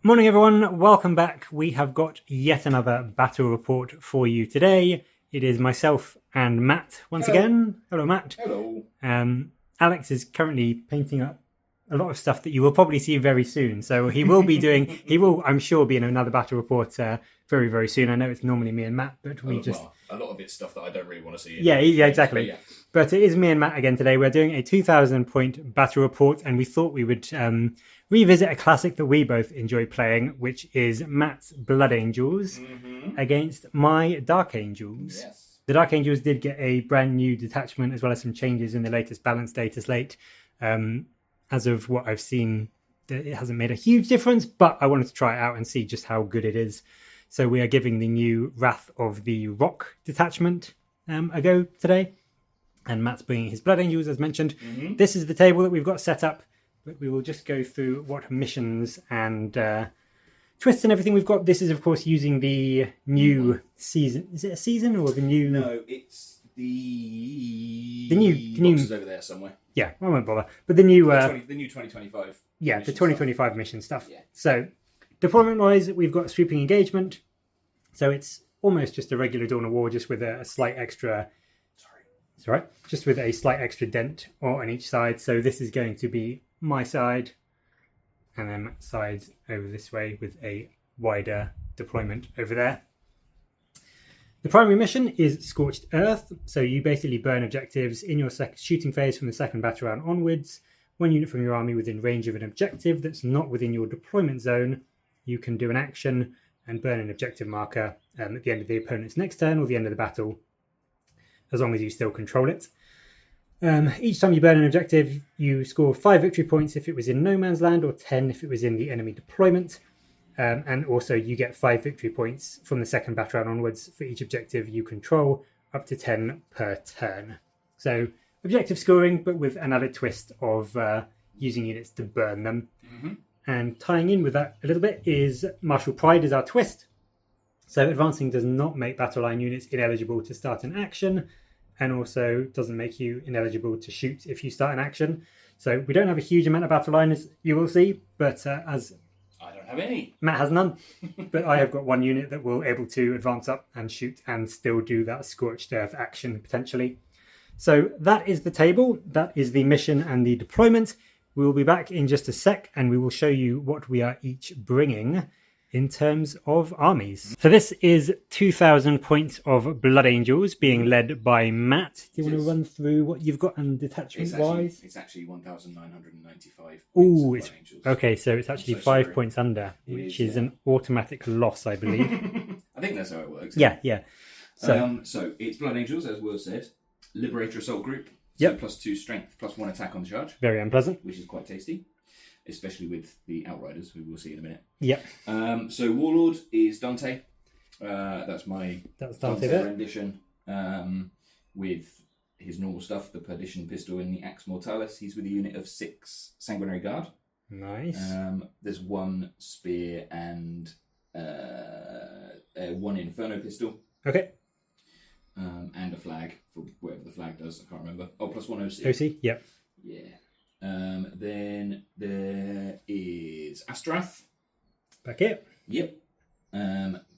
Morning everyone, welcome back. We have got yet another battle report for you today. It is myself and Matt once again. Hello Matt. Hello. Alex is currently painting up a lot of stuff that you will probably see very soon. So he will be doing, he will I'm sure be in another battle report very, very soon. I know it's normally me and Matt, but we a lot of it's stuff that I don't really want to see. Yeah, exactly. But it is me and Matt again today. We're doing a 2,000 point battle report, and we thought we would revisit a classic that we both enjoy playing, which is Matt's Blood Angels against my Dark Angels. Yes. The Dark Angels did get a brand new detachment as well as some changes in the latest balance data slate. As of what I've seen, it hasn't made a huge difference, but I wanted to try it out and see just how good it is. So we are giving the new Wrath of the Rock detachment a go today. And Matt's bringing his Blood Angels, as mentioned. This is the table that we've got set up. But we will just go through what missions and twists and everything we've got. This is, of course, using the new season. Is it a season or the new? No, it's the new box is over there somewhere. Yeah, I won't bother. But the new the new 2025. Yeah, the 2025 stuff. Mission stuff. Yeah. So deployment-wise, we've got sweeping engagement. So it's almost just a regular Dawn of War, just with a slight extra. It's all right. Just with a slight extra dent on each side. So this is going to be my side, and then Matt's side over this way with a wider deployment over there. The primary mission is Scorched Earth, so you basically burn objectives in your shooting phase from the second battle round onwards. One unit from your army within range of an objective that's not within your deployment zone, you can do an action and burn an objective marker at the end of the opponent's next turn or the end of the battle, as long as you still control it. Each time you burn an objective, you score 5 victory points if it was in no man's land, or 10 if it was in the enemy deployment. And also you get 5 victory points from the second battle round onwards for each objective you control, up to 10 per turn. So objective scoring, but with an added twist of using units to burn them. And tying in with that a little bit is Martial Pride is our twist. So advancing does not make battle line units ineligible to start an action, and also doesn't make you ineligible to shoot if you start an action. So we don't have a huge amount of battle line, as you will see, but as I don't have any. Matt has none, but I have got one unit that will able to advance up and shoot and still do that Scorched Earth action potentially. So that is the table, that is the mission and the deployment. We will be back in just a sec and we will show you what we are each bringing in terms of armies. So this is 2,000 points of Blood Angels being led by Matt. Do you want to run through what you've got and detachment-wise? It's actually 1,995. Oh, it's okay. So it's actually 5 points under, which is an automatic loss, I believe. I think that's how it works. Yeah. So it's Blood Angels, as Will said. Liberator Assault Group. So +2 strength, +1 attack on the charge. Very unpleasant. Which is quite tasty. Especially with the Outriders, who we'll see in a minute. Yep. So Warlord is Dante. That's Dante rendition. With his normal stuff, the Perdition Pistol and the Axe Mortalis. He's with a unit of 6 Sanguinary Guard. Nice. There's 1 Spear and 1 Inferno Pistol. Okay. And a flag for whatever the flag does. I can't remember. Oh, +1 OC. OC. Yep. Yeah. Then there is Astrath. Back here. Yep.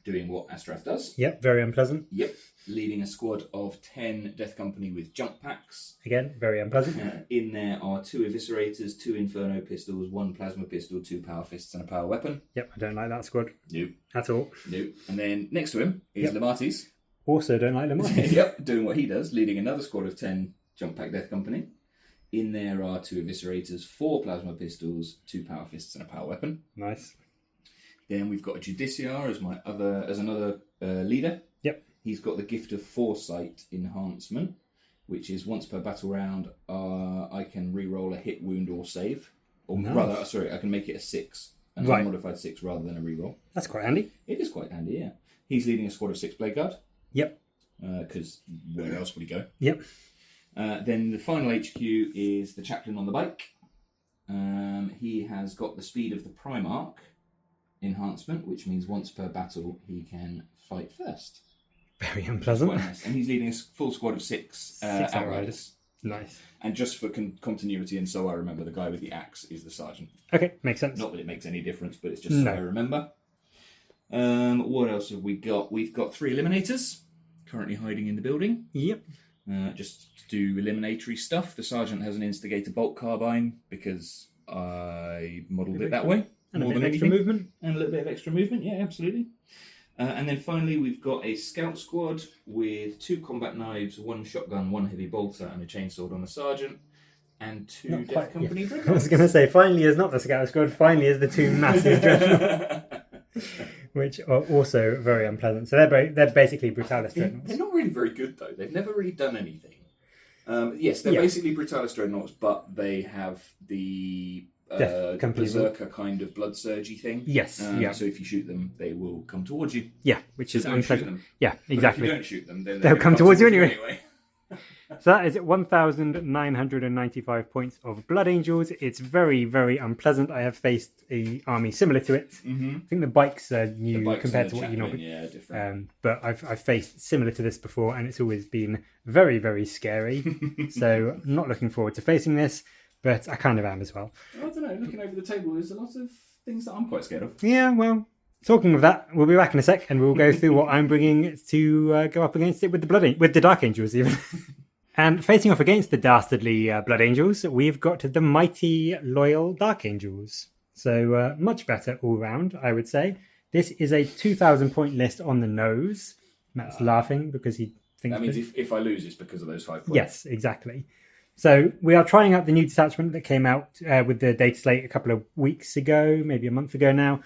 Doing what Astrath does. Yep, very unpleasant. Yep. Leading a squad of 10 Death Company with jump packs. Again, very unpleasant. In there are 2 Eviscerators, 2 Inferno Pistols, 1 Plasma Pistol, 2 Power Fists, and a Power Weapon. Yep, I don't like that squad. Nope. At all. Nope. And then next to him is Lamatis. Also don't like Lamatis. Yep, doing what he does, leading another squad of 10 jump pack Death Company. In there are 2 Eviscerators, 4 Plasma Pistols, 2 Power Fists, and a Power Weapon. Nice. Then we've got a Judiciar as another leader. Yep. He's got the Gift of Foresight enhancement, which is once per battle round, I can re-roll a hit, wound, or save. Or rather, I can make it a 6. An unmodified 6 rather than a re-roll. That's quite handy. It is quite handy, yeah. He's leading a squad of 6 Blade Guard. Yep. Because where else would he go? Yep. Then the final HQ is the Chaplain on the Bike. He has got the Speed of the Primarch enhancement, which means once per battle he can fight first. Very unpleasant. Quite nice. And he's leading a full squad of 6 Outriders. Nice. And just for continuity, and so I remember, the guy with the axe is the sergeant. Okay, makes sense. Not that it makes any difference, but it's just so I remember. What else have we got? We've got 3 eliminators currently hiding in the building. Yep. Just to do eliminatory stuff. The sergeant has an instigator bolt carbine because I modelled it that way. And a bit of extra movement. And a little bit of extra movement, yeah, absolutely. And then finally, we've got a scout squad with 2 combat knives, 1 shotgun, 1 heavy bolter, and a chainsaw on the sergeant, and 2 Death Company dreadnoughts. I was going to say, finally is not the scout squad, finally is the 2 massive dreadnoughts, which are also very unpleasant. So they're basically Brutalis dreadnoughts. They're not really very good, though. They've never really done anything. Yes, they're basically Brutalis dreadnoughts, but they have the berserker kind of blood surgy thing. Yes. So if you shoot them, they will come towards you. Yeah, which is unpleasant. Yeah, exactly. But if you don't shoot them, then they'll come towards you anyway. So that is 1,995 points of Blood Angels. It's very, very unpleasant. I have faced an army similar to it. I think the bikes are new compared to what you normally. Yeah, different. But I've faced similar to this before, and it's always been very, very scary. So I'm not looking forward to facing this. But I kind of am as well. I don't know, looking over the table, there's a lot of things that I'm quite scared of. Yeah, well, talking of that, we'll be back in a sec and we'll go through what I'm bringing to go up against it with the Dark Angels even. And facing off against the dastardly Blood Angels, we've got the mighty, loyal Dark Angels. So much better all round, I would say. This is a 2,000 point list on the nose. Matt's laughing because he thinks... That means if I lose, it's because of those 5 points. Yes, exactly. So we are trying out the new detachment that came out with the data slate a couple of weeks ago, maybe a month ago now,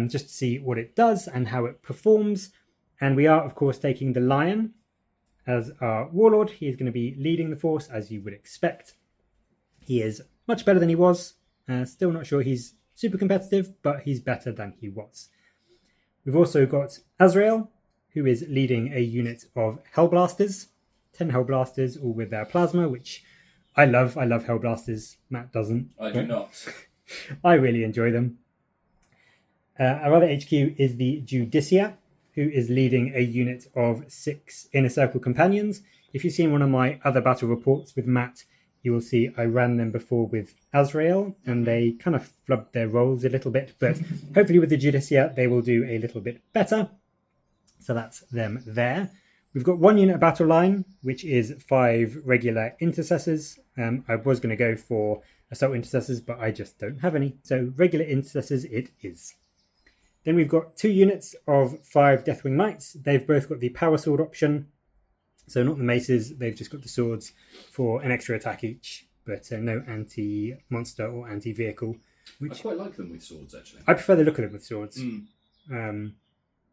just to see what it does and how it performs. And we are, of course, taking the Lion as our warlord. He is going to be leading the force, as you would expect. He is much better than he was. Still not sure he's super competitive, but he's better than he was. We've also got Azrael, who is leading a unit of Hellblasters. 10 Hellblasters, all with their plasma, which... I love Hellblasters. Matt doesn't. I do not. I really enjoy them. Our other HQ is the Judicia, who is leading a unit of 6 Inner Circle Companions. If you've seen one of my other battle reports with Matt, you will see I ran them before with Azrael, and they kind of flubbed their roles a little bit, but hopefully with the Judicia, they will do a little bit better. So that's them there. We've got 1 unit of battle line, which is 5 regular intercessors. I was going to go for assault intercessors, but I just don't have any. So regular intercessors it is. Then we've got 2 units of 5 Deathwing Knights. They've both got the power sword option. So not the maces, they've just got the swords for an extra attack each, but no anti-monster or anti-vehicle. I quite like them with swords, actually. I prefer the look of them with swords.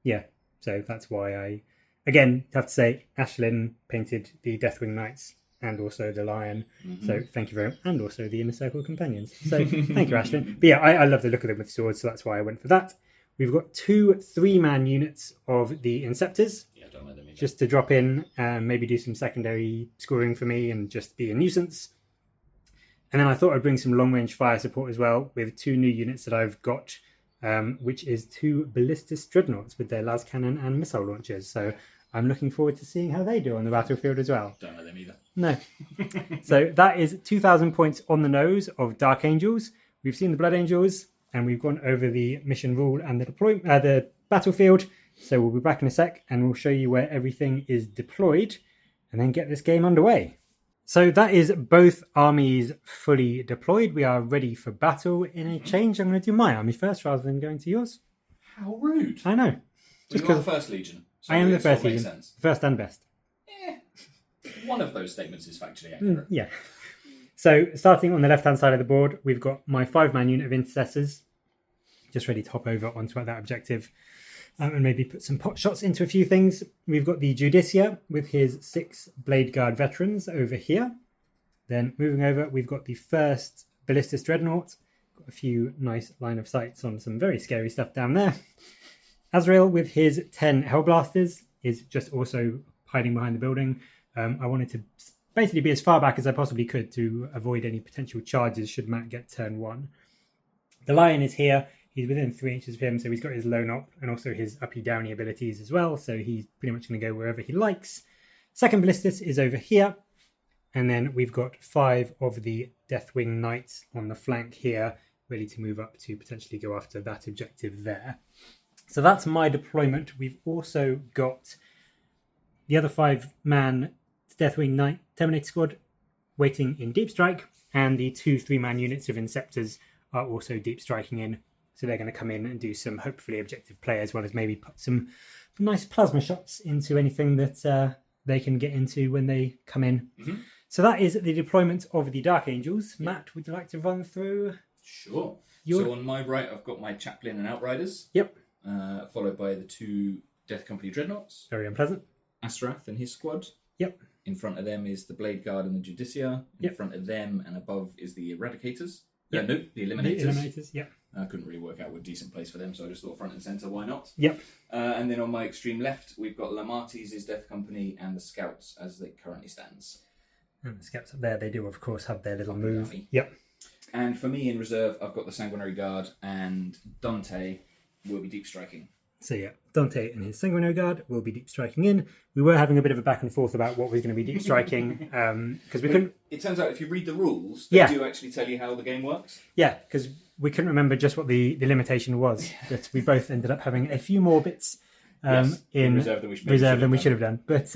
Yeah, so that's why I... Again, have to say, Ashlyn painted the Deathwing Knights and also the Lion. So thank you very much. And also the Inner Circle Companions. So thank you, Ashlyn. But yeah, I love the look of them with swords, so that's why I went for that. We've got 2 3-man units of the Inceptors. Yeah, don't let them in. Just to drop in and maybe do some secondary scoring for me and just be a nuisance. And then I thought I'd bring some long-range fire support as well with 2 new units that I've got, which is 2 Ballistus Dreadnoughts with their las cannon and missile launchers. So I'm looking forward to seeing how they do on the battlefield as well. Don't know them either. No. So that is 2,000 points on the nose of Dark Angels. We've seen the Blood Angels, and we've gone over the mission rule and the battlefield. So we'll be back in a sec, and we'll show you where everything is deployed, and then get this game underway. So that is both armies fully deployed. We are ready for battle. In a change, I'm going to do my army first rather than going to yours. How rude. I know. Just because the First Legion. So I am the First Legion. First and best. One of those statements is factually accurate. Yeah. So starting on the left-hand side of the board, we've got my 5-man unit of intercessors. Just ready to hop over onto that objective. And maybe put some pot shots into a few things. We've got the Judicia with his 6 Blade Guard veterans over here. Then moving over, we've got the 1st Ballistus Dreadnought. Got a few nice line of sights on some very scary stuff down there. Azrael with his 10 Hellblasters is just also hiding behind the building. I wanted to basically be as far back as I possibly could to avoid any potential charges should Matt get turn 1. The Lion is here. He's within 3 inches of him, so he's got his lone op and also his uppy downy abilities as well, so he's pretty much going to go wherever he likes. 2nd Ballistus is over here. And then we've got 5 of the Deathwing Knights on the flank here, ready to move up to potentially go after that objective there. So that's my deployment. We've also got the other 5-man Deathwing Knight Terminator Squad waiting in deep strike, and the 2 3-man units of Inceptors are also deep striking in. So they're going to come in and do some hopefully objective play, as well as maybe put some nice plasma shots into anything that they can get into when they come in. Mm-hmm. So that is the deployment of the Dark Angels. Matt, would you like to run through? Sure. So on my right, I've got my Chaplain and Outriders. Yep. Followed by the 2 Death Company Dreadnoughts. Very unpleasant. Astorath and his squad. Yep. In front of them is the Blade Guard and the Judicia. In front of them and above is the Eradicators. Yep. No, the Eliminators. The Eliminators, yep. I couldn't really work out a decent place for them, so I just thought front and centre, why not? Yep. And then on my extreme left, we've got Lamarties' Death Company and the Scouts as it currently stands. And the Scouts up there, they do, of course, have their little move. Yep. And for me in reserve, I've got the Sanguinary Guard, and Dante will be deep striking. So yeah, Dante and his Sanguinary Guard will be deep striking in. We were having a bit of a back and forth about what was going to be deep striking, because we couldn't... It turns out if you read the rules, they do actually tell you how the game works. Yeah, because we couldn't remember just what the limitation was. But we both ended up having a few more bits in reserve than we should have done. But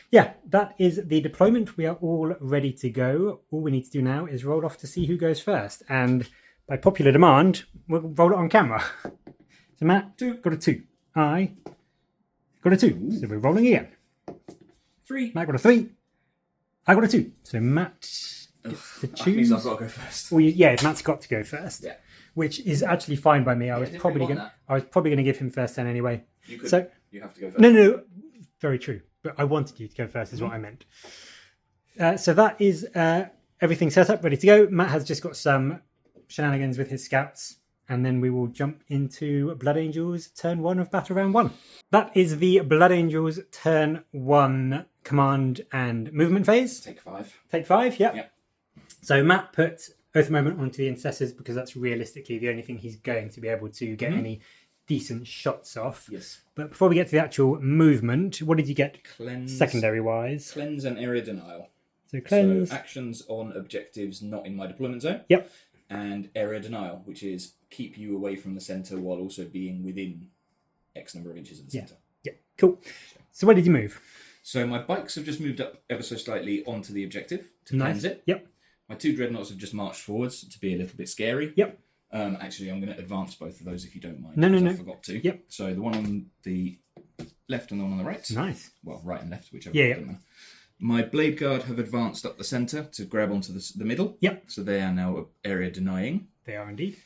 yeah, that is the deployment. We are all ready to go. All we need to do now is roll off to see who goes first. And by popular demand, we'll roll it on camera. So Matt, 2, got a 2. I got a 2. Ooh. So we're rolling again. 3. Matt got a 3. I got a 2. So Matt gets to choose. That means I've got to go first. Well, yeah, Matt's got to go first. Yeah. Which is actually fine by me. I was probably going to give him first turn anyway. You could. So you have to go first. No, very true. But I wanted you to go first, is what I meant. So that is everything set up, ready to go. Matt has just got some shenanigans with his scouts. And then we will jump into Blood Angels turn 1 of Battle Round 1. That is the Blood Angels turn 1 command and movement phase. Take 5. Take 5, yeah. Yep. So Matt put Oath of Moment onto the Intercessors because that's realistically the only thing he's going to be able to get any decent shots off. Yes. But before we get to the actual movement, what did you get secondary-wise? Cleanse and Area Denial. So cleanse. So actions on objectives not in my deployment zone. Yep. And Area Denial, which is keep you away from the centre while also being within X number of inches of the centre. Yeah, cool. So where did you move? So my bikes have just moved up ever so slightly onto the objective to cleanse it. Yep. My 2 dreadnoughts have just marched forwards to be a little bit scary. Yep. Actually, I'm going to advance both of those if you don't mind. No. I forgot to. Yep. So the one on the left and the one on the right. Nice. Well, right and left, whichever. Yeah. My Blade Guard have advanced up the centre to grab onto the middle. Yep. So they are now area denying. They are indeed.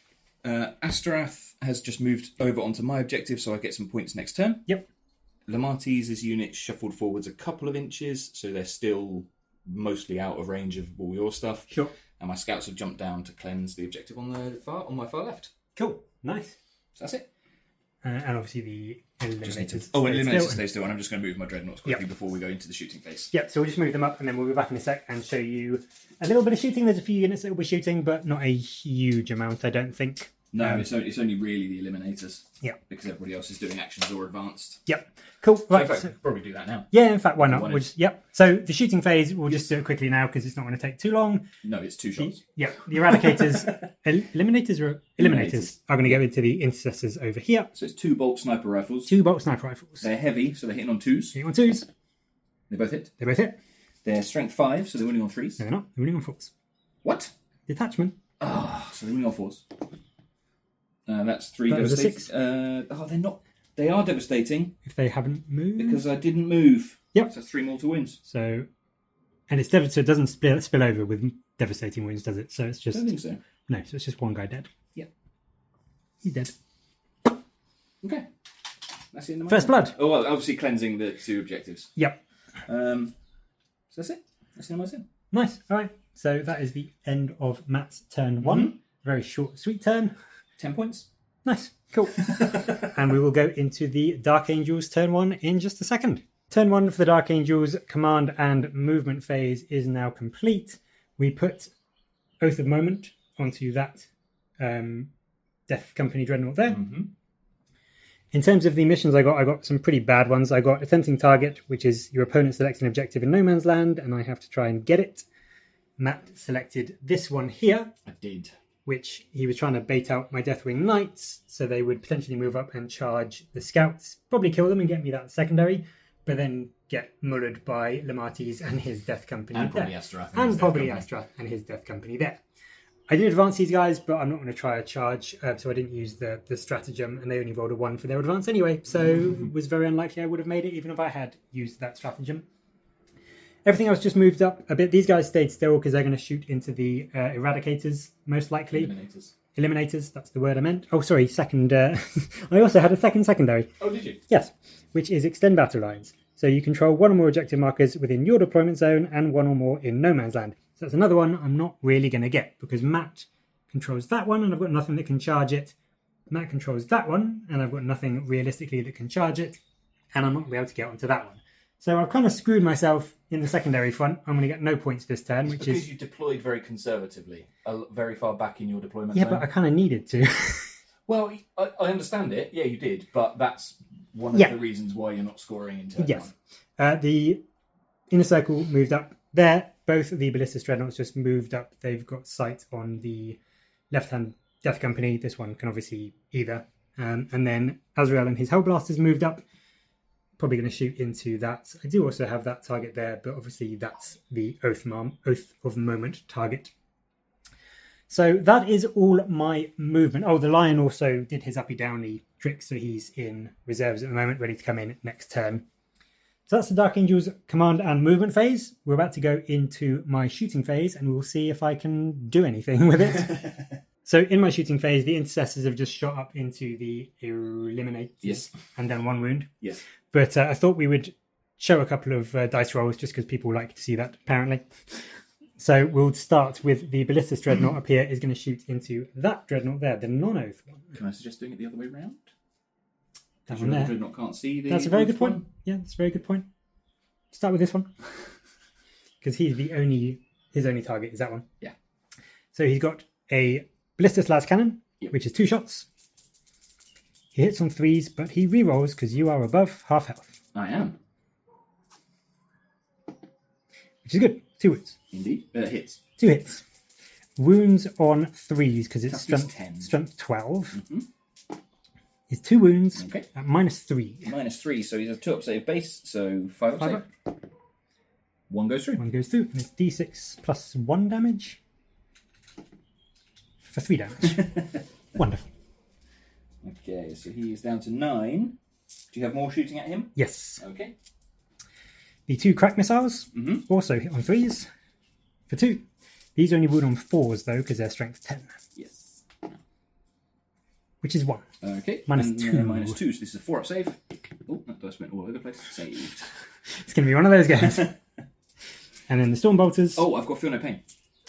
Astorath has just moved over onto my objective, so I get some points next turn. Yep. Lamarties' unit shuffled forwards a couple of inches, so they're still mostly out of range of all your stuff. Sure. And my scouts have jumped down to cleanse the objective on my far left. Cool. Nice. So that's it. And obviously the Eliminators. Eliminators stay still, and I'm just going to move my dreadnoughts quickly before we go into the shooting phase. Yep, so we'll just move them up and then we'll be back in a sec and show you a little bit of shooting. There's a few units that will be shooting, but not a huge amount, I don't think. No, it's only really the Eliminators. Yeah. Because everybody else is doing actions or advanced. Yep. Cool. Right. So in fact, probably do that now. Yeah, in fact, why not? Yep. So the shooting phase, we'll just do it quickly now because it's not going to take too long. No, it's 2 shots. The Eradicators, Eliminators are going to go into the Intercessors over here. So it's 2 bolt sniper rifles. 2 bolt sniper rifles. They're heavy, so they're hitting on 2s. Hitting on 2s. They both hit. They both hit. They're strength 5, so they're winning on 3s. No, they're not. They're winning on 4s. What? Detachment. So they're winning on 4s. That's 3 that devastating. 6. They're not. They are devastating. If they haven't moved. Because I didn't move. Yep. So 3 mortal wounds. So, and it's so it doesn't spill over with devastating wounds, does it? So it's just. I don't think so. No, so it's just one guy dead. Yep. He's dead. Okay. That's the end of my First turn. blood. Oh, well, obviously cleansing the 2 objectives. Yep. So that's it. That's the end of my turn. Nice. All right. So that is the end of Matt's turn 1. Very short, sweet turn. 10 points. Nice. Cool. And we will go into the Dark Angels turn 1 in just a second. Turn 1 for the Dark Angels command and movement phase is now complete. We put Oath of Moment onto that Death Company Dreadnought there. In terms of the missions I got some pretty bad ones. I got Attempting Target, which is your opponent selects an objective in no man's land, and I have to try and get it. Matt selected this one here, I did. which he was trying to bait out my Deathwing Knights, so they would potentially move up and charge the scouts, probably kill them and get me that secondary, but then get mullered by Lamatis and his Death Company And there. probably Astrath. And probably Astrath and his Death Company there. I didn't advance these guys, but I'm not going to try a charge, so I didn't use the stratagem, and they only rolled a 1 for their advance anyway, so it was very unlikely I would have made it, even if I had used that stratagem. Everything else just moved up a bit. These guys stayed still because they're going to shoot into the Eradicators, most likely. Eliminators, that's the word I meant. Oh, sorry, second. I also had a second secondary. Oh, did you? Yes, which is extend battle lines. So you control 1 or more objective markers within your deployment zone and 1 or more in no man's land. So that's another one I'm not really going to get because Matt controls that one and I've got nothing that can charge it. Matt controls that one and I've got nothing realistically that can charge it. And I'm not going to be able to get onto that one. So I've kind of screwed myself in the secondary front. I'm going to get no points this turn, It's which because is... you deployed very conservatively, very far back in your deployment Yeah, zone. but I kind of needed to. Well, I understand it. Yeah, you did. But that's one of the reasons why you're not scoring in turn Yes. one. The inner circle moved up there. Both of the Ballistic Dreadnoughts just moved up. They've got sight on the left-hand Death Company. This one can obviously either. And then Azrael and his Hellblasters moved up. Probably going to shoot into that. I do also have that target there, but obviously that's the Oath of Moment target. So that is all my movement. Oh, the Lion also did his uppy-downy trick, so he's in reserves at the moment, ready to come in next turn. So that's the Dark Angels command and movement phase. We're about to go into my shooting phase, and we'll see if I can do anything with it. So in my shooting phase, the Intercessors have just shot up into the Eliminators. Yes. And done 1 wound. Yes. But I thought we would show a couple of dice rolls just because people like to see that, apparently. So we'll start with the Ballistic Dreadnought up here is going to shoot into that Dreadnought there, the non-Oath one. Can I suggest doing it the other way around? That Because one your there. Dreadnought can't see the That's a very Oath good point. one? Yeah, that's a very good point. Start with this one. Because his only target is that one. Yeah. So he's got a Ballistic Las Cannon, which is 2 shots. He hits on 3s, but he rerolls because you are above half health. I am. Which is good. 2 wounds. Indeed. Hits. 2 hits. Wounds on 3s because it's Toughness strength 10. Strength 12. Mm-hmm. Is 2 wounds Okay. at -3. -3, so he's a 2 up save base, so 5 up 5 save. up. 1 goes through. 1 goes through, and it's d6 plus 1 damage for 3 damage. Wonderful. Okay, so he is down to 9. Do you have more shooting at him? Yes. Okay. The 2 crack missiles also hit on 3s for 2. These only wound on 4s though because they're strength 10. Yes. Which is 1. Okay. -2. -2, so this is a 4 up save. Oh, that dice went all over the place. Saved. It's going to be one of those games. And then the Storm Bolters. Oh, I've got Feel No Pain.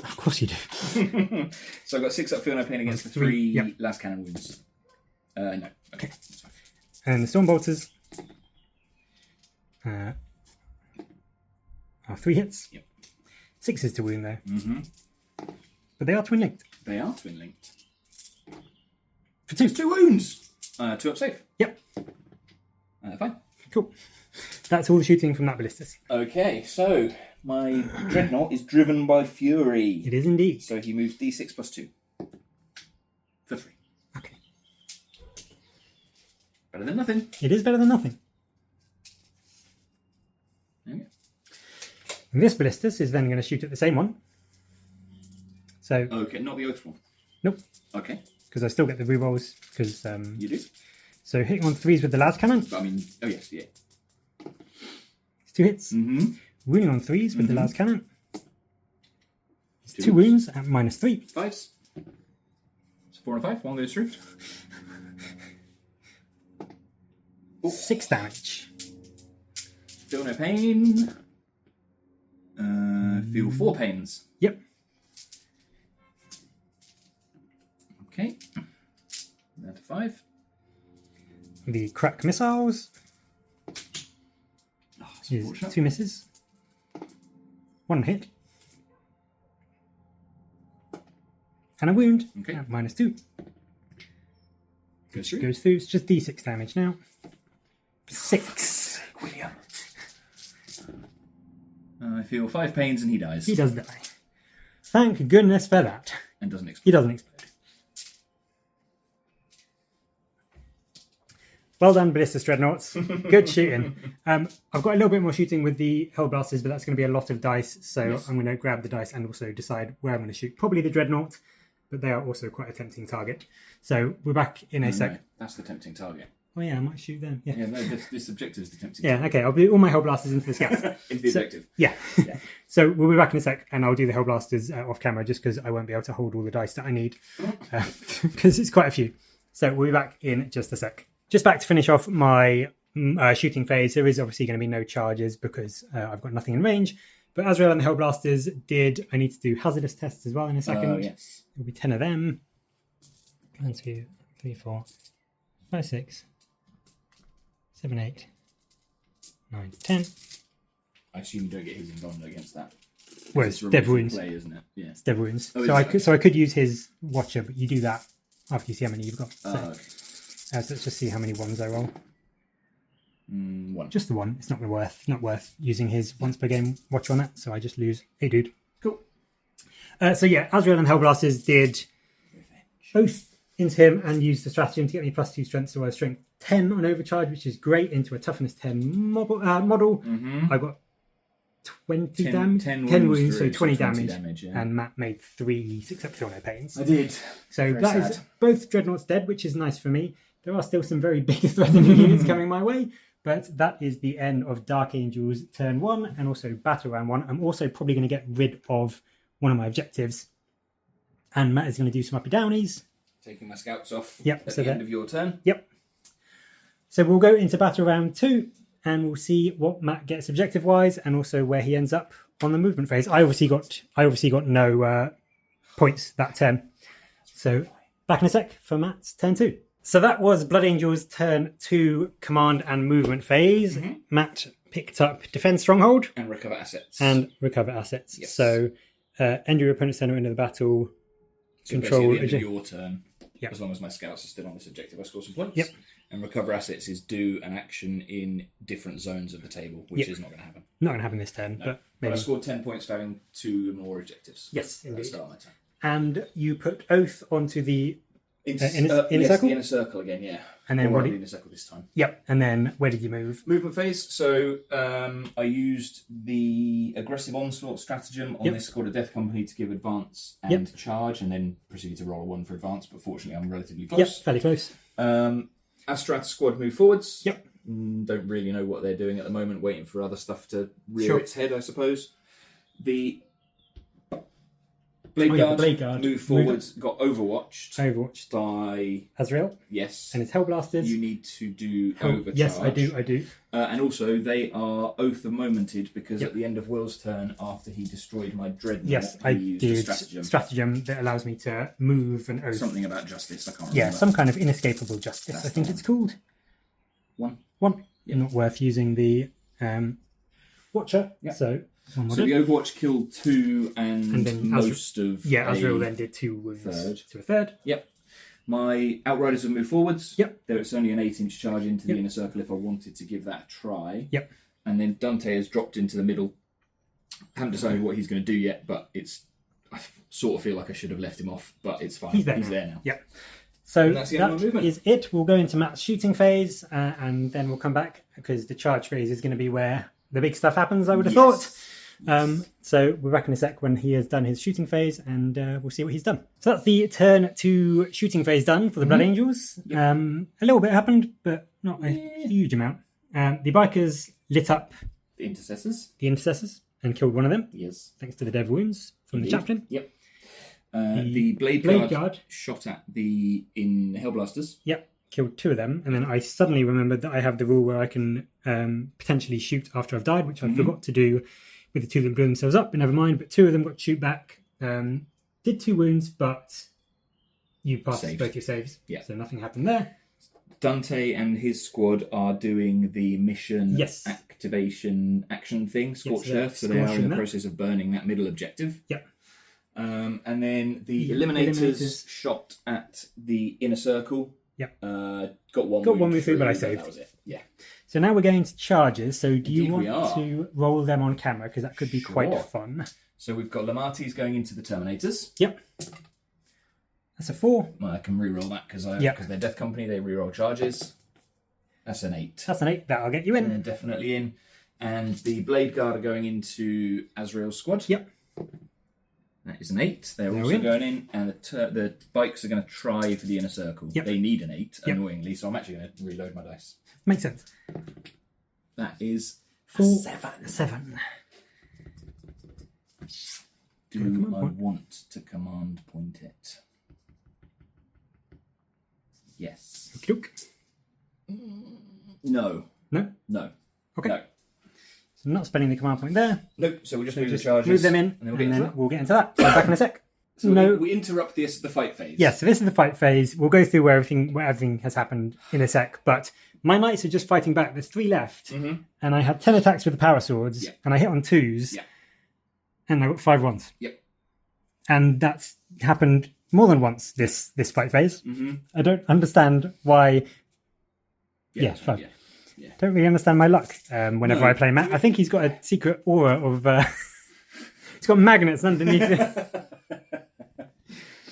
Of course you do. So I've got 6 up Feel No Pain against the 3 last cannon wounds. No. Okay. That's fine. And the Storm Bolters are 3 hits. Yep. 6 is to wound though. Mm-hmm. But they are twin linked. They are twin linked. For 2. 2 wounds. 2 up save. Yep. Fine. Cool. That's all the shooting from that Ballistus. Okay, so my Dreadnought is driven by Fury. It is indeed. So he moves d6 plus 2. For 3. Okay. Better than nothing. It is better than nothing. There we go. And this Ballistus is then going to shoot at the same one. So, Okay, not the Oath one. nope, Okay, because I still get the rerolls. Because you do. so hitting on 3s with the las cannon. But I mean, oh yes, yeah. It's 2 hits. Mm-hmm. Wounding on 3s with the las cannon. It's 2 Two wounds at -3. 5s. So 4 and 5. 1 goes through. 6 damage. Feel No Pain. Feel 4 pains. Yep. Okay. Down to 5. The crack missiles Oh, that's is unfortunate. 2 misses. 1 hit. And a wound Okay. at -2. Goes through. Goes through. It's just d6 damage now. 6. William. I feel 5 pains and he dies. He does die. Thank goodness for that. And doesn't explode. He doesn't explode. Well done, Ballistus Dreadnoughts. Good shooting. I've got a little bit more shooting with the Hellblasters, but that's going to be a lot of dice. So yes. I'm going to grab the dice and also decide where I'm going to shoot. Probably the Dreadnought, but they are also quite a tempting target. So we're back in a sec. No, that's the tempting target. Oh yeah, I might shoot them. Yeah, no, this objective is the tempting target. Okay, I'll do all my Hellblasters into the scouts. Into the objective. Yeah. So we'll be back in a sec, and I'll do the Hellblasters off camera just because I won't be able to hold all the dice that I need because it's quite a few. So we'll be back in just a sec. Just back to finish off my shooting phase. There is obviously going to be no charges because I've got nothing in range. But Azrael and the Hellblasters did. I need to do hazardous tests as well in a second. Yes. There'll be 10 of them. 1, 2, 3, 4, 5, 6, 7, 8, 9, 10. I assume you don't get his Indominus against that. Well, it's Dev Wounds. Play, isn't it? Yeah. It's Dev Wounds. Oh, so I could use his Watcher, but you do that after you see how many you've got. So. Okay. So let's just see how many ones I roll. 1. Just the one. It's not worth using his once per game watch on that. So I just lose a dude. Cool. So yeah, Azrael and Hellblasters did both into him and used the stratagem to get me +2 strength, so I have strength 10 on overcharge, which is great, into a toughness 10 model. I got 20 damage, 10 wounds, so 20 damage, yeah. And Matt made 3 successful no pains. I did. So that is both Dreadnoughts dead, which is nice for me. There are still some very big threatening units coming my way, but that is the end of Dark Angels turn 1 and also battle round 1. I'm also probably going to get rid of one of my objectives, and Matt is going to do some uppy downies. Taking my scouts off at the end of your turn. Yep. So we'll go into battle round 2 and we'll see what Matt gets objective wise and also where he ends up on the movement phase. I obviously got no points that turn. So back in a sec for Matt's turn 2. So that was Blood Angel's turn 2 command and movement phase. Mm-hmm. Matt picked up Defend Stronghold. And Recover Assets. Yes. So end your opponent's center into the battle. So control at the end of your turn, as long as my scouts are still on this objective, I score some points. Yep. And Recover Assets is do an action in different zones of the table, which is not going to happen. Not going to happen this turn, but maybe. But I scored 10 points for having 2 more objectives. Yes, indeed. That's start my turn. And you put Oath onto the inner The circle? inner circle again, yeah. And then the inner circle this time. Yep. And then where did you move? Movement phase. So I used the aggressive onslaught stratagem on this squad of Death Company to give advance and charge, and then proceeded to roll a 1 for advance. But fortunately, I'm relatively close. Yep, fairly close. Astrad's squad move forwards. Yep. Don't really know what they're doing at the moment. Waiting for other stuff to rear its head, I suppose. The Blade Guard move forwards, got overwatched by Azrael. Yes. And it's Hellblasters. You need to do overcharge. Yes, I do. And also, they are Oath of Momented because at the end of Will's turn, after he destroyed my Dreadnought, I used did a stratagem that allows me to move an Oath. Something about justice, I can't remember. Yeah, some kind of inescapable justice, I think it's called. 1. Yep. Not worth using the Watcher. Yep. So the Overwatch killed 2 and then most of Azrael then did 2 wounds to a third. Yep. My Outriders have moved forwards. Yep. There it's only an 8-inch charge into the inner circle if I wanted to give that a try. Yep. And then Dante has dropped into the middle. Haven't decided what he's going to do yet, but I sort of feel like I should have left him off, but it's fine. He's there now. Yep. So that is it. We'll go into Matt's shooting phase and then we'll come back because the charge phase is going to be where the big stuff happens, I would have thought. So we're back in a sec when he has done his shooting phase and we'll see what he's done. So that's the turn 2 shooting phase done for the Blood Angels. Yep. A little bit happened, but not a huge amount. The bikers lit up the intercessors and killed one of them. Yes. Thanks to the dev wounds from the chaplain. Yep. The Blade Guard shot at the Hellblasters. Yep. Killed 2 of them, and then I suddenly remembered that I have the rule where I can potentially shoot after I've died, which I forgot to do with the 2 that blew themselves up, but never mind. But 2 of them got shoot back, did 2 wounds, but you passed both your saves, so nothing happened there. Dante and his squad are doing the mission activation action thing, Scorched Earth, so they are in the process of burning that middle objective. Yep. And then the Eliminators shot at the inner circle. Yep. Got one move through, but I saved. That was it. Yeah. So now we're going to charges. So do you Indeed we want are. to roll them on camera? Because that could be quite Sure. fun. So we've got Lamatis going into the Terminators. Yep. That's a 4. Well, I can re-roll that because they're Death Company, they re-roll charges. That's an 8. That's an 8. That'll get you in. They're definitely in. And the Blade Guard are going into Azrael's squad. Yep. That is an 8. They're They're also in. going in. And the bikes are going to try for the inner circle. Yep. They need an 8, Yep. annoyingly, so I'm actually going to reload my dice. Makes sense. That is 4. 7. 7. Do Command I point. want to command point it? Yes. Look. No. No? No. Okay. No. So I'm not spending the command point there. Nope. So we'll just So move just the charges. move them in, and then we'll get into that. So back in a sec. So No. we interrupt the fight phase. Yeah, so this is the fight phase. We'll go through where everything has happened in a sec. But my knights are just fighting back. There's 3 left. Mm-hmm. And I had 10 attacks with the power swords. Yeah. And I hit on 2s. Yeah. And I got 5 ones. Yep. And that's happened more than once this fight phase. Mm-hmm. I don't understand why. Yeah, 5. Yeah. Yeah. Don't really understand my luck whenever No. I play Matt. I think he's got a secret aura of... he's got magnets underneath it.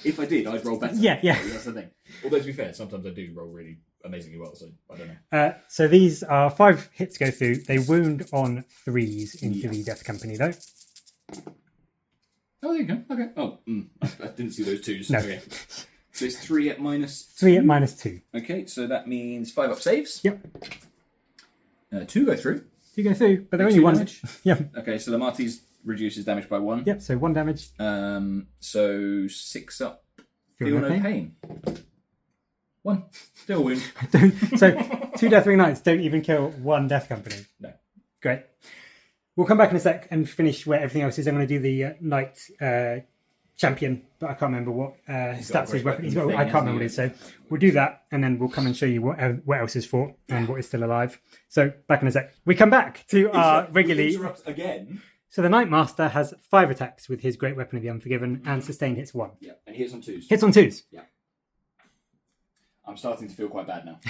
If I did, I'd roll better. Yeah. That's the thing. Although, to be fair, sometimes I do roll really amazingly well, so I don't know. So these are 5 hits go through. They wound on 3s into Yeah. the Death Company, though. Oh, there you go. Okay. Oh, I didn't see those 2s. No. Okay. So it's 3 at minus 3 at minus 2. Okay, so that means 5 up saves. Yep. 2 go through. 2 go through, but they're Take only 2 1. damage. Yeah. Okay, so the Marty's reduces damage by 1. Yep, so 1 damage. So 6 up. Feel no pain. 1. Still a wound. So 2 Deathwing Knights don't even kill 1 Death Company. No. Great. We'll come back in a sec and finish where everything else is. I'm going to do the Knight champion, but I can't remember what stats his weapon. I can't remember what it is. So we'll do that, and then we'll come and show you what else is fought and what is still alive. So back in a sec. We come back to our regularly. Interrupt again. So the Knight Master has 5 attacks with his great weapon of the Unforgiven, and sustained hits 1. Yeah, and he hits on 2s. Hits on 2s. Yeah. I'm starting to feel quite bad now.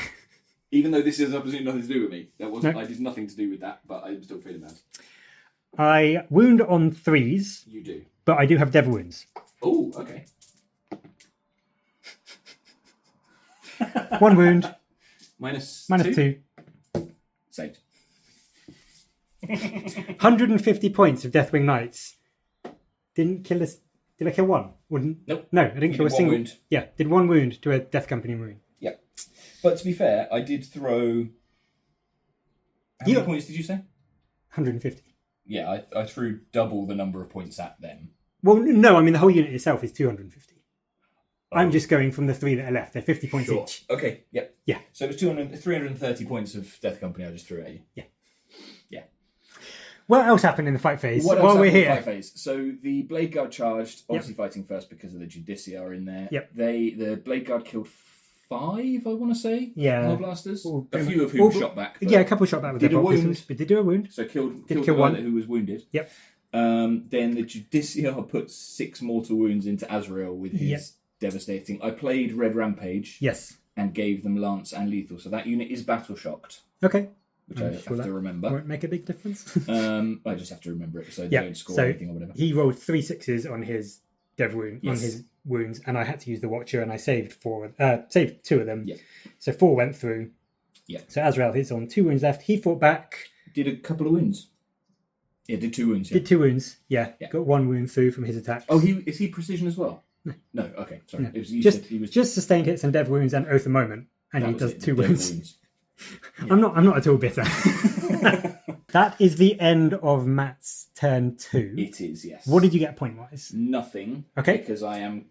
Even though this has absolutely nothing to do with me. I did nothing to do with that, but I'm still feeling bad. I wound on 3s, You do. but I do have devil wounds. Oh, okay. 1 wound, Minus 2. Saved. 150 points of Deathwing Knights. Didn't kill us. Did I kill 1? Wouldn't? Nope. No, I didn't kill a did 1 single. wound. Yeah, did 1 wound to a Death Company Marine. Yeah. But to be fair, I did throw... How many points did you say? 150. Yeah, I threw double the number of points at them. Well, no, I mean the whole unit itself is 250. Oh. I'm just going from the 3 that are left. They're 50 points Sure. each. Okay, yep. Yeah. So it was 330 points of Death Company I just threw at you. Yeah. Yeah. What else happened in the fight phase What else while we're happened in here? the fight phase? So the Blade Guard charged, obviously fighting first because of the Judicia are in there. Yep. The Blade Guard killed 5, I want to say. Yeah. Hellblasters. Or- A few of whom or- shot back. but- Yeah, a couple shot back with Did their a bolt wound. pistols, but did do a wound. So killed kill the guy one. who was wounded. Yep. Then the Judicia put 6 mortal wounds into Azrael with his Yep. devastating. I played Red Rampage Yes. and gave them Lance and Lethal. So that unit is battle shocked, Okay. which I'm I sure have that to remember. Won't make a big difference. I just have to remember it so they Yeah, don't score so anything or whatever. He rolled 3 6s on his dev wound, Yes. on his wounds, and I had to use the Watcher, and I saved 2 of them. Yeah. So 4 went through. Yeah. So Azrael hits on 2 wounds left. He fought back. Did a couple of wounds. Yeah, did 2 wounds. Yeah. Did 2 wounds. Yeah. Yeah. Got 1 wound through from his attack. Oh, is he precision as well? No. Okay, sorry. No. It was, you Just said he was. just sustained hits and dev wounds and oath a moment, and that he was does it, 2 the wounds. I'm not at all bitter. That is the end of Matt's turn 2. It is, yes. What did you get point wise? Nothing. Okay. Because I am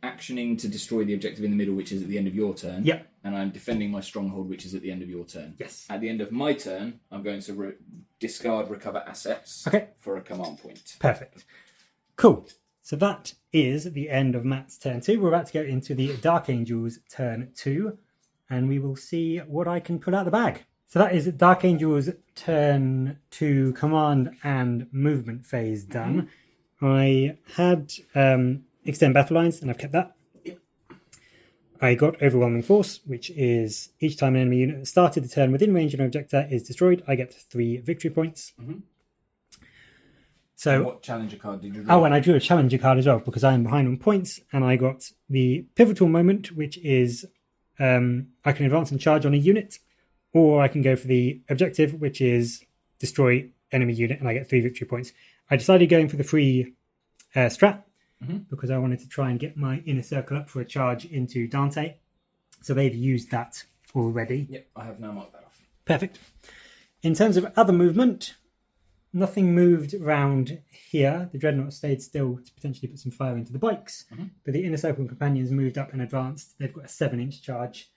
actioning to destroy the objective in the middle, which is at the end of your turn. Yep. And I'm defending my stronghold, which is at the end of your turn. Yes. At the end of my turn, I'm going to discard recover assets Okay. for a command point. Perfect. Cool. So that is the end of Matt's turn 2. We're about to go into the Dark Angels turn 2, and we will see what I can pull out the bag. So that is Dark Angels turn 2 command and movement phase done. I had extend battle lines, and I've kept that. I got Overwhelming Force, which is each time an enemy unit that started the turn within range of an objector is destroyed, I get 3 victory points. Mm-hmm. So, and what challenger card did you draw? Oh, and I drew a challenger card as well because I am behind on points, and I got the Pivotal Moment, which is I can advance and charge on a unit, or I can go for the objective, which is destroy enemy unit, and I get 3 victory points. I decided going for the free strat because I wanted to try and get my inner circle up for a charge into Dante. So they've used that already. Yep, I have now marked that off. Perfect. In terms of other movement, nothing moved around here. The Dreadnought stayed still to potentially put some fire into the bikes, but the Inner Circle Companions moved up and advanced. They've got a 7-inch charge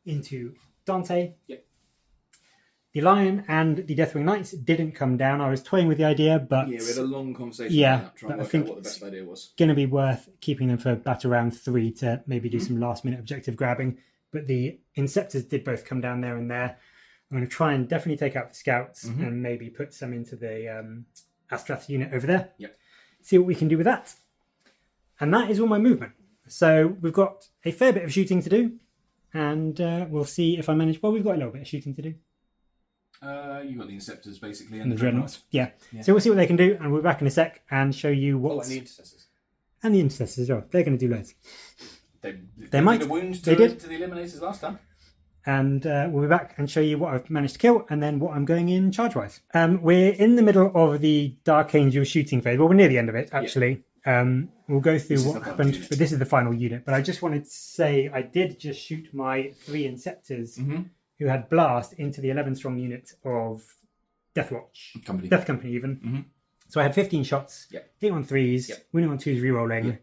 into Dante. Yep. The Lion and the Deathwing Knights didn't come down. I was toying with the idea, but yeah, we had a long conversation about that, trying to work out what the best idea was. Going to be worth keeping them for battle round 3 to maybe do some last-minute objective grabbing. But the Inceptors did both come down there and there. I'm going to try and definitely take out the Scouts and maybe put some into the Astrath unit over there. Yep. See what we can do with that. And that is all my movement. So we've got a fair bit of shooting to do. And we'll see if I manage... Well, we've got a little bit of shooting to do. You got the Inceptors, basically. And the Dreadnoughts. Yeah. So we'll see what they can do. And we'll be back in a sec and show you what... Oh, and the Intercessors. And the Intercessors as well. They're going to do loads. They might. The wound to the Eliminators last time. And we'll be back and show you what I've managed to kill and then what I'm going in charge-wise. We're in the middle of the Dark Angel shooting phase. Well, we're near the end of it, actually. We'll go through what happened, but this is the final unit. But I just wanted to say I did just shoot my 3 Inceptors who had Blast into the 11-strong unit of Death Company even. So I had 15 shots, hit on 3s, winning on 2s, re-rolling.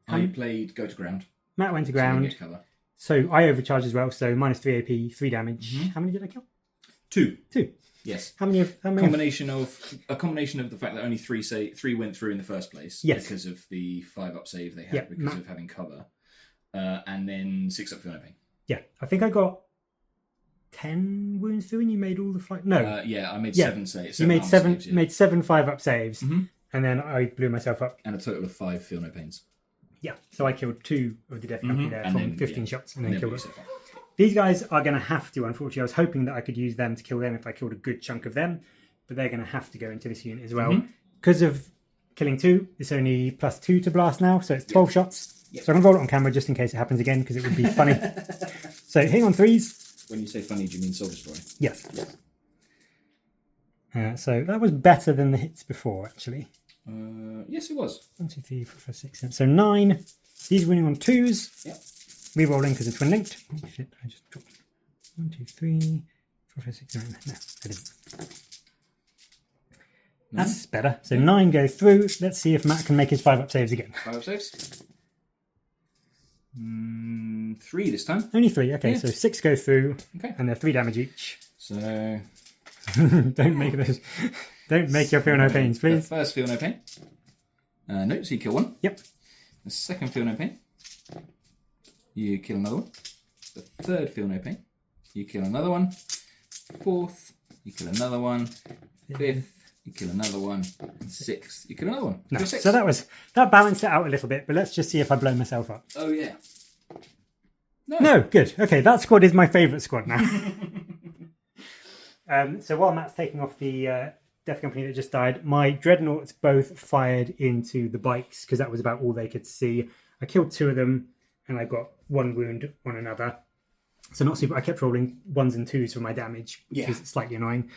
I played Go to Ground. Matt went to ground. So I overcharged as well, so minus 3 AP, 3 damage. How many did I kill? 2. 2. Yes. How many? A combination of the fact that only 3 went through in the first place because of the 5-up save they had because of having cover, and then 6-up Fiona Pain. Yeah, I think I got 10 wounds through, and you made all the flight. No, I made 7 saves. You made 7 saves, made 7 5-up saves, and then I blew myself up. And a total of 5 Feel No Pains. Yeah, so I killed 2 of the Death Company there from 15 shots, and then killed them. So these guys are going to have to, unfortunately. I was hoping that I could use them to kill them if I killed a good chunk of them, but they're going to have to go into this unit as well. Because of killing 2, it's only plus 2 to blast now, so it's 12 shots. So I'm going to roll it on camera just in case it happens again, because it would be funny. So hitting on 3s. When you say funny, do you mean Soul Destroy? Yes. So that was better than the hits before, actually. Yes, it was. 1, 2, 3, 4, 5, 6, 7. So 9. These winning on 2s. Yep. Re-rolling because it's twin linked. Oh shit, I just dropped 1, 2, 3, 4, 5, 6, 7. No, I didn't. That's better. So 9 go through. Let's see if Matt can make his 5-up saves again. 5-up saves? 3 this time. Only 3, okay. So 6 go through, and they're 3 damage each. So... Don't make those. Don't make your Feel No Pains, please. The first Feel No Pain. No, so you kill 1. Yep. The second Feel No Pain. You kill another one. The third Feel No Pain. You kill another one. Fourth, you kill another one. Fifth, you kill another one. Sixth, you kill another one. No. So that balanced it out a little bit, but let's just see if I blow myself up. Oh yeah. No, good. Okay, that squad is my favourite squad now. So while Matt's taking off the Death Company that just died, my Dreadnoughts both fired into the bikes because that was about all they could see. I killed 2 of them, and I got 1 wound on another. So not super. I kept rolling 1s and 2s for my damage, which is slightly annoying.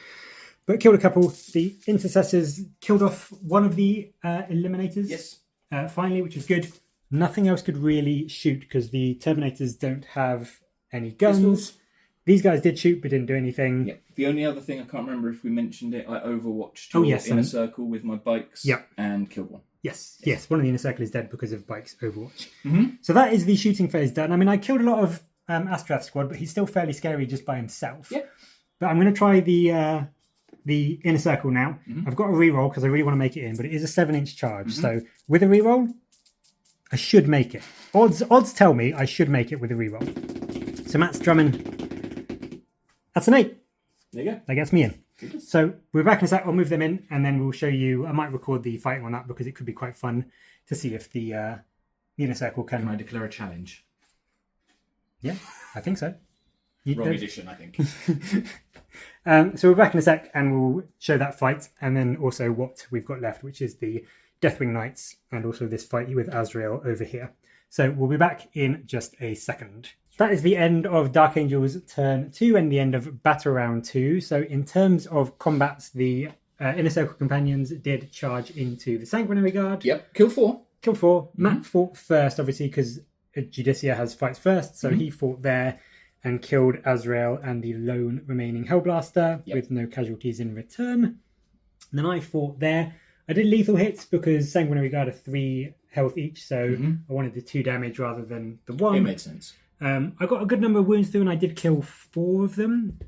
But killed a couple. The Intercessors killed off one of the Eliminators. Yes. Finally, which was good. Nothing else could really shoot because the Terminators don't have any guns. Pistols. These guys did shoot but didn't do anything. Yeah. The only other thing, I can't remember if we mentioned it, I overwatched your inner circle with my bikes and killed 1. Yes, one of the inner circle is dead because of bikes overwatch. So that is the shooting phase done. I mean, I killed a lot of Astrath squad, but he's still fairly scary just by himself. Yeah. But I'm going to try the inner circle now. I've got a reroll because I really want to make it in, but it is a 7-inch charge. So with a reroll, I should make it. Odds tell me I should make it with a reroll. So Matt's drumming. That's an 8. There you go. That gets me in. So we're back in a sec. I'll move them in, and then we'll show you. I might record the fighting on that because it could be quite fun to see if the inner circle can. Can I declare a challenge? Yeah, I think so. Wrong edition, I think. So we're back in a sec and we'll show that fight and then also what we've got left, which is the Deathwing Knights and also this fight with Azrael over here. So we'll be back in just a second. That is the end of Dark Angels turn 2 and the end of Battle Round 2. So in terms of combats, the Inner Circle Companions did charge into the Sanguinary Guard. Yep, kill 4. Kill 4. Matt fought first, obviously, because Judicia has fights first. So he fought there and killed Azrael and the lone remaining Hellblaster with no casualties in return. Then I fought there. I did lethal hits because Sanguinary Guard are 3 health each, so I wanted the 2 damage rather than the 1. It made sense. I got a good number of wounds through and I did kill 4 of them.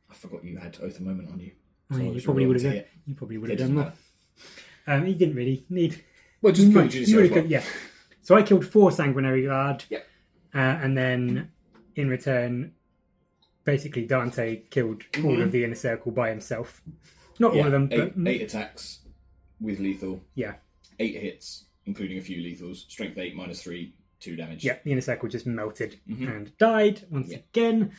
I forgot you had Oath of Moment on you. So you probably would have done more. He didn't really need... Well, just kill Judicia. Yeah. So I killed 4 Sanguinary Guard. Yep. And then... in return, basically Dante killed all of the Inner Circle by himself. Not all of them, but... 8 attacks with lethal. Yeah. 8 hits, including a few lethals. Strength 8, -3, 2 damage. Yeah, the Inner Circle just melted and died once again.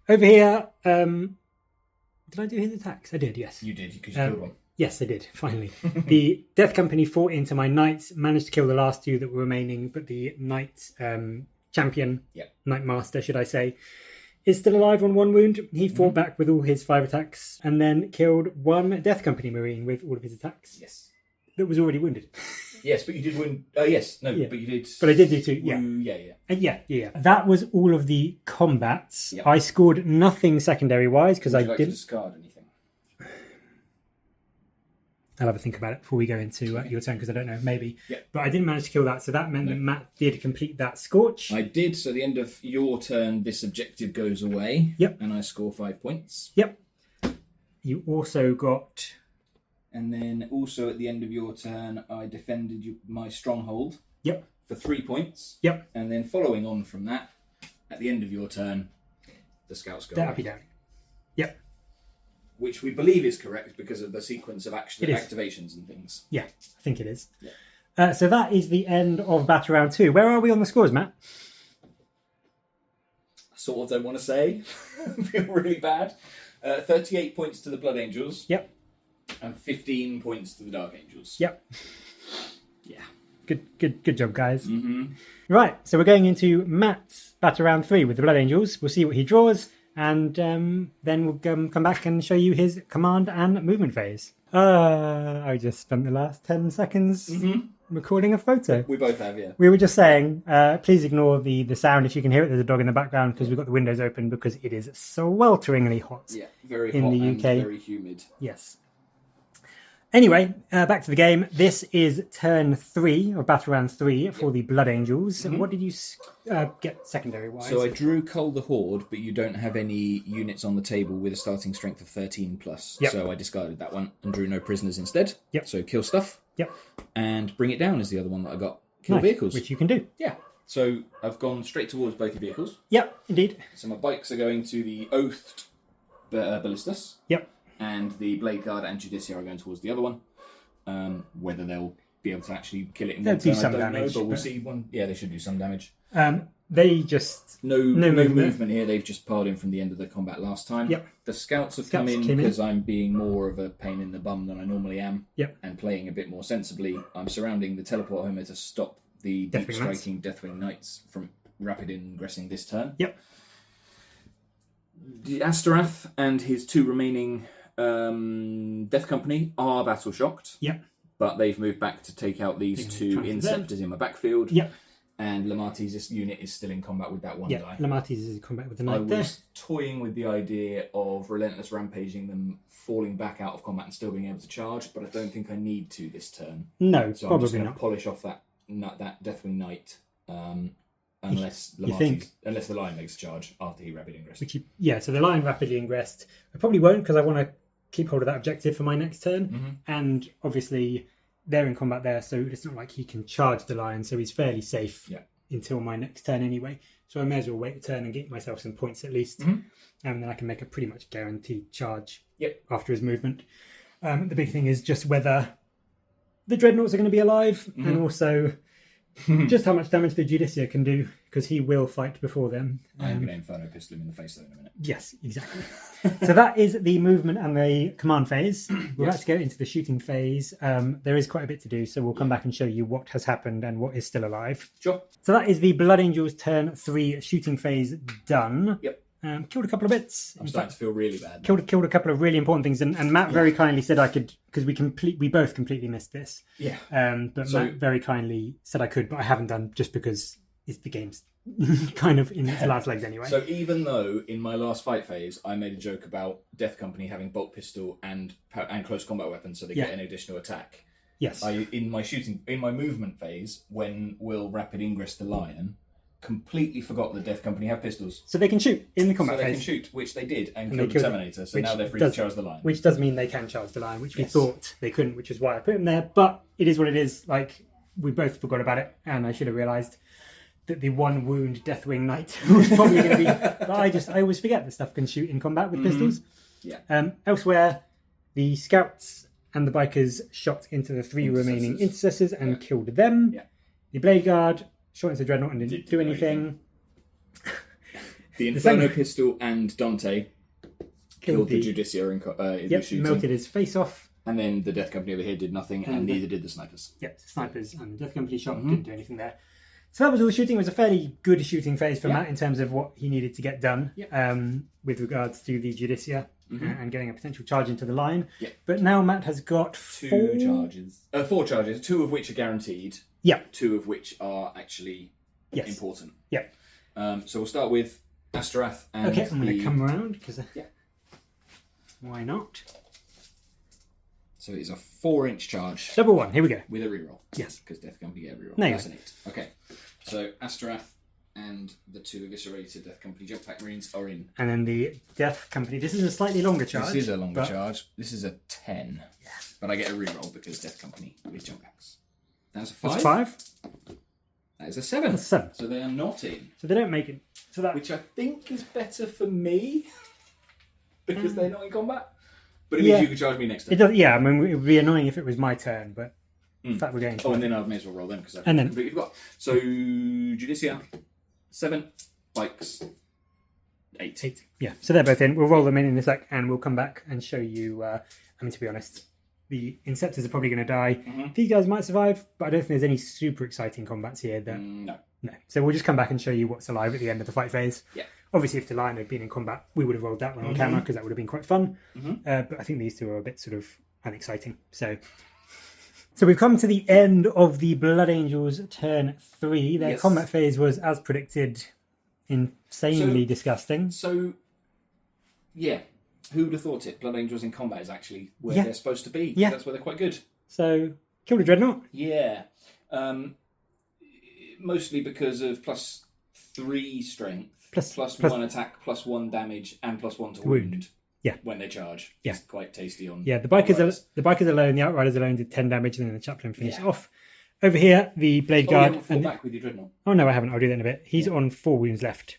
Over here, did I do his attacks? I did, yes. You did, because you killed one. Yes, I did, finally. The Death Company fought into my Knights, managed to kill the last 2 that were remaining, but the Knight... champion, Knight Master, should I say, is still alive on 1 wound. He fought back with all his 5 attacks and then killed 1 Death Company Marine with all of his attacks. Yes. That was already wounded. Yes, but you did win. Yes, no, but you did. But I did do 2. Yeah. That was all of the combats. Yep. I scored nothing secondary wise because I didn't discard anything. I'll have a think about it before we go into your turn because I don't know, maybe. Yep. But I didn't manage to kill that, so that meant that Matt did complete that Scorch. I did, so at the end of your turn, this objective goes away. Yep. And I score 5 points. Yep. You also got... And then also at the end of your turn, I defended my stronghold. Yep. For 3 points. Yep. And then following on from that, at the end of your turn, the scouts go away. Down. Yep. Which we believe is correct because of the sequence of activations and things. Yeah, I think it is. Yeah. So that is the end of Battle Round 2. Where are we on the scores, Matt? I sort of don't want to say. I feel really bad. 38 points to the Blood Angels. Yep. And 15 points to the Dark Angels. Yep. Yeah. Good job, guys. Right, so we're going into Matt's Battle Round 3 with the Blood Angels. We'll see what he draws. And then we'll come back and show you his command and movement phase. I just spent the last 10 seconds recording a photo. We both have, yeah. We were just saying, please ignore the sound if you can hear it. There's a dog in the background because we've got the windows open because it is swelteringly hot. Yeah, very in hot the UK. And very humid. Yes. Anyway, back to the game. This is turn 3 of Battle Round 3 for the Blood Angels. What did you get secondary-wise? So I drew Cull the Horde, but you don't have any units on the table with a starting strength of 13 plus. Yep. So I discarded that one and drew no prisoners instead. Yep. So kill stuff. Yep. And Bring It Down is the other one that I got. Kill vehicles. Which you can do. Yeah. So I've gone straight towards both the vehicles. Yep, indeed. So my bikes are going to the Oathed Ballistas. Yep. And the Blade Guard and Judicia are going towards the other one. Whether they'll be able to actually kill it in one turn, I don't know, but we'll see. Yeah, they should do some damage. They just... No movement here. They've just piled in from the end of the combat last time. Yep. The scouts have come in because I'm being more of a pain in the bum than I normally am. Yep. And playing a bit more sensibly. I'm surrounding the teleport homer to stop the deep striking Deathwing Knights from rapid ingressing this turn. Yep. The Astarath and his 2 remaining Death Company are battle shocked. Yep. But they've moved back to take out these 2 Inceptors in my backfield. Yep. And Lamati's unit is still in combat with that one guy. Lamati's is in combat with the Knight there. I was toying with the idea of relentless rampaging them, falling back out of combat and still being able to charge, but I don't think I need to this turn. No, so probably I'm just going to not. polish off that Deathwing Knight, unless the Lion makes a charge after he rapid ingressed. So the Lion rapidly ingressed. I probably won't because I want to keep hold of that objective for my next turn. And obviously they're in combat there, so it's not like he can charge the Lion, so he's fairly safe until my next turn anyway. So I may as well wait a turn and get myself some points at least. And then I can make a pretty much guaranteed charge after his movement. The big thing is just whether the Dreadnoughts are going to be alive and also just how much damage the Judicia can do, because he will fight before them. I'm going to Inferno Pistol him in the face though in a minute. Yes, exactly. So that is the movement and the command phase. We're about to go into the shooting phase. There is quite a bit to do, so we'll come back and show you what has happened and what is still alive. Sure. So that is the Blood Angels turn 3 shooting phase done. Yep. Killed a couple of bits. I'm starting to feel really bad. Killed a couple of really important things, and Matt very kindly said I could, because we both completely missed this. Yeah. But Matt very kindly said I could, but I haven't done, just because the game's kind of in its last legs anyway. So even though in my last fight phase I made a joke about Death Company having bolt pistol and close combat weapons, so they get an additional attack. Yes. In my movement phase, when Will rapid ingress the lion, completely forgot that Death Company have pistols. So they can shoot in the combat phase. They can shoot, which they did, and killed the Terminator, so now they're free to charge the lion. Which does mean they can charge the lion, which we thought they couldn't, which is why I put him there. But it is what it is. Like, we both forgot about it, and I should have realised that the one wound Deathwing Knight was probably going to be... But I always forget that stuff can shoot in combat with pistols. Yeah. Elsewhere, the scouts and the bikers shot into the 3 remaining intercessors and killed them. Yeah. The Blade Guard shot into the Dreadnought and didn't do anything. The Inferno Pistol and Dante killed the Judicia in the shooting. Melted his face off. And then the Death Company over here did nothing, and neither did the snipers. Yep, snipers and the Death Company shot didn't do anything there. So that was all the shooting. It was a fairly good shooting phase for Matt in terms of what he needed to get done with regards to the Judicia and getting a potential charge into the line. Yep. But now Matt has got 4 charges. 4 charges, 2 of which are guaranteed. Yeah. 2 of which are actually important. Yep. So we'll start with Astarath and okay, I'm going to come around because yeah. Why not? So it's a 4-inch charge. Double 1, here we go. With a reroll. Yes. Because Death Company get a reroll. No, that's an 8. Okay. So Astarath and the 2 eviscerated Death Company jump pack marines are in. And then the Death Company. This is a slightly longer charge. This is a longer charge. This is a 10. Yeah. But I get a reroll because Death Company with jump packs. That's a 5. That's 5. That is a 7. That's 7. So they are not in. So they don't make it. So that... Which I think is better for me because they're not in combat. But it means you can charge me next turn. It does, yeah, I mean, it would be annoying if it was my turn, but in fact we're going to... Oh, and then I may as well roll them because I've completely forgot. So, Judicia, 7, bikes, 8. Yeah, so they're both in. We'll roll them in a sec and we'll come back and show you... I mean, to be honest, the Inceptors are probably going to die. These guys might survive, but I don't think there's any super exciting combats here. That No. So we'll just come back and show you what's alive at the end of the fight phase. Yeah. Obviously, if the lion had been in combat, we would have rolled that one on camera because that would have been quite fun. But I think these two are a bit sort of unexciting. So we've come to the end of the Blood Angels turn 3. Their combat phase was, as predicted, insanely disgusting. So, yeah. Who would have thought it? Blood Angels in combat is actually where they're supposed to be. Yeah. That's where they're quite good. So, killed a Dreadnought. Yeah. Mostly because of +3 strength, plus 1 attack, +1 damage, and +1 to wound. Yeah. When they charge. Yeah. It's quite tasty on... Yeah, the bikers alone, the Outriders alone did 10 damage, and then the Chaplain finished off. Over here, the Blade Guard... You haven't fought back with your Dreadnought. Oh, no, I haven't. I'll do that in a bit. He's on 4 wounds left.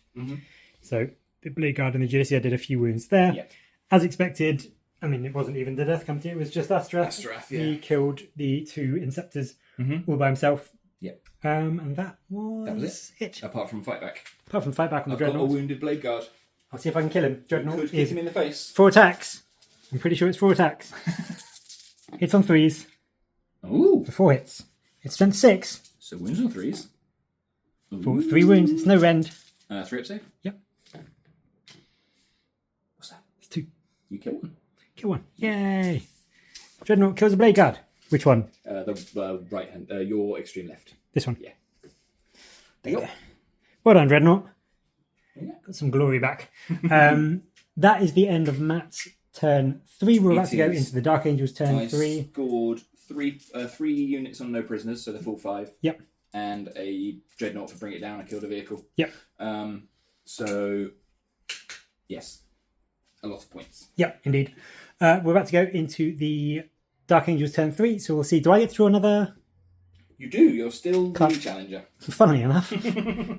So the Blade Guard and the Judicia did a few wounds there. Yeah. As expected, I mean, it wasn't even the Death Company, it was just Astarath. He killed the 2 Inceptors all by himself. Yep. And that was it. Apart from fight back. Apart from fight back on the I've got Dreadnought. a wounded Blade Guard. I'll see if I can kill him. Dreadnought Could hit him in the face. 4 attacks. I'm pretty sure it's 4 attacks. Hits on 3s. Ooh. For 4 hits. It's strength 6. So wounds on 3s. For 3 wounds. It's no rend. 3 up save? Yep. What's that? It's 2. You kill one. Kill one. Yay. Dreadnought kills a Blade Guard. Which one? The right hand. Your extreme left. This one? Yeah. There you go. Well done, Dreadnought. Yeah. Got some glory back. That is the end of Matt's turn 3. We're about to go into the Dark Angels turn 3. I scored 3 units on no prisoners, so the full 5. Yep. And a Dreadnought for bring it down. I killed a vehicle. Yep. So, yes. A lot of points. Yep, indeed. We're about to go into the Dark Angels turn 3, so we'll see. Do I get through another... You do. You're still the challenger. Funnily enough.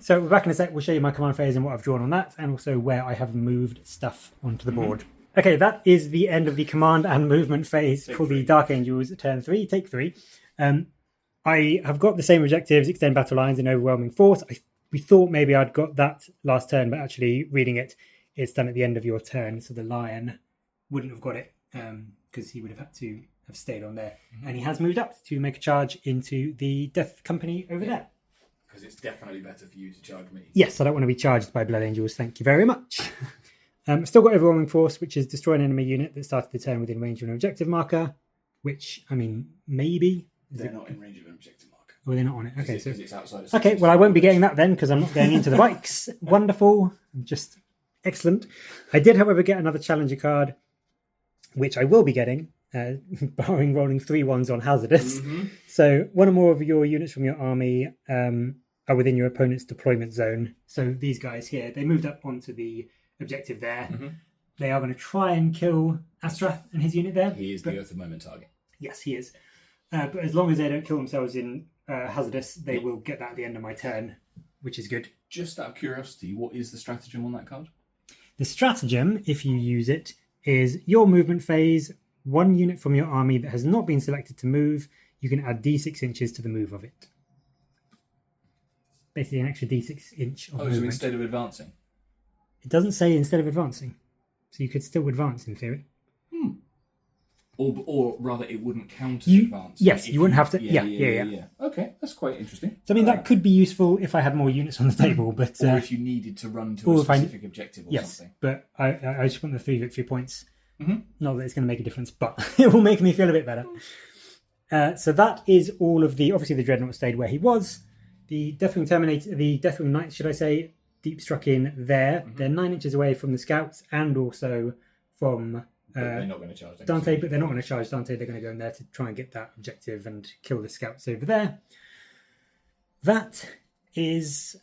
So we're back in a sec. We'll show you my command phase and what I've drawn on that, and also where I have moved stuff onto the board. Okay, that is the end of the command and movement phase for the Dark Angels turn 3. Take 3. I have got the same objectives, extend battle lines and overwhelming force. We thought maybe I'd got that last turn, but actually reading it, it's done at the end of your turn. So the lion wouldn't have got it because he would have had to have stayed on there. And he has moved up to make a charge into the Death Company over there. Because it's definitely better for you to charge me. Yes, I don't want to be charged by Blood Angels. Thank you very much. Still got Overwhelming Force, which is destroy an enemy unit that started the turn within range of an objective marker, which, I mean, maybe... They're not in range of an objective marker. Oh, they're not on it. Okay, because it's outside of okay, well, I won't be getting that then because I'm not going into the bikes. Wonderful. Just excellent. I did, however, get another Challenger card, which I will be getting, barring rolling 3 ones on Hazardous. So one or more of your units from your army are within your opponent's deployment zone. So these guys here, they moved up onto the objective there. They are going to try and kill Astrath and his unit there. He is the Earth of Moment target. Yes, he is. But as long as they don't kill themselves in Hazardous, they will get that at the end of my turn, which is good. Just out of curiosity, what is the stratagem on that card? The stratagem, if you use it, is your movement phase, 1 unit from your army that has not been selected to move, you can add d6 inches to the move of it. Basically an extra d6 inch of movement. So instead of advancing? It doesn't say instead of advancing. So you could still advance in theory. Or rather, it wouldn't count as advance. Yes, you wouldn't have to. Yeah. Okay, that's quite interesting. So I mean, that could be useful if I had more units on the table, but or if you needed to run to a specific objective or something. But I just want the 3 victory points. Not that it's going to make a difference, but it will make me feel a bit better. So that is all of the. Obviously, the Dreadnought stayed where he was. The Deathwing Terminator, the Deathwing Knights, should I say, deep struck in there. They're 9 inches away from the scouts and also from. They're not going to charge Dante, but they're not going to charge Dante. They're going to go in there to try and get that objective and kill the scouts over there. That is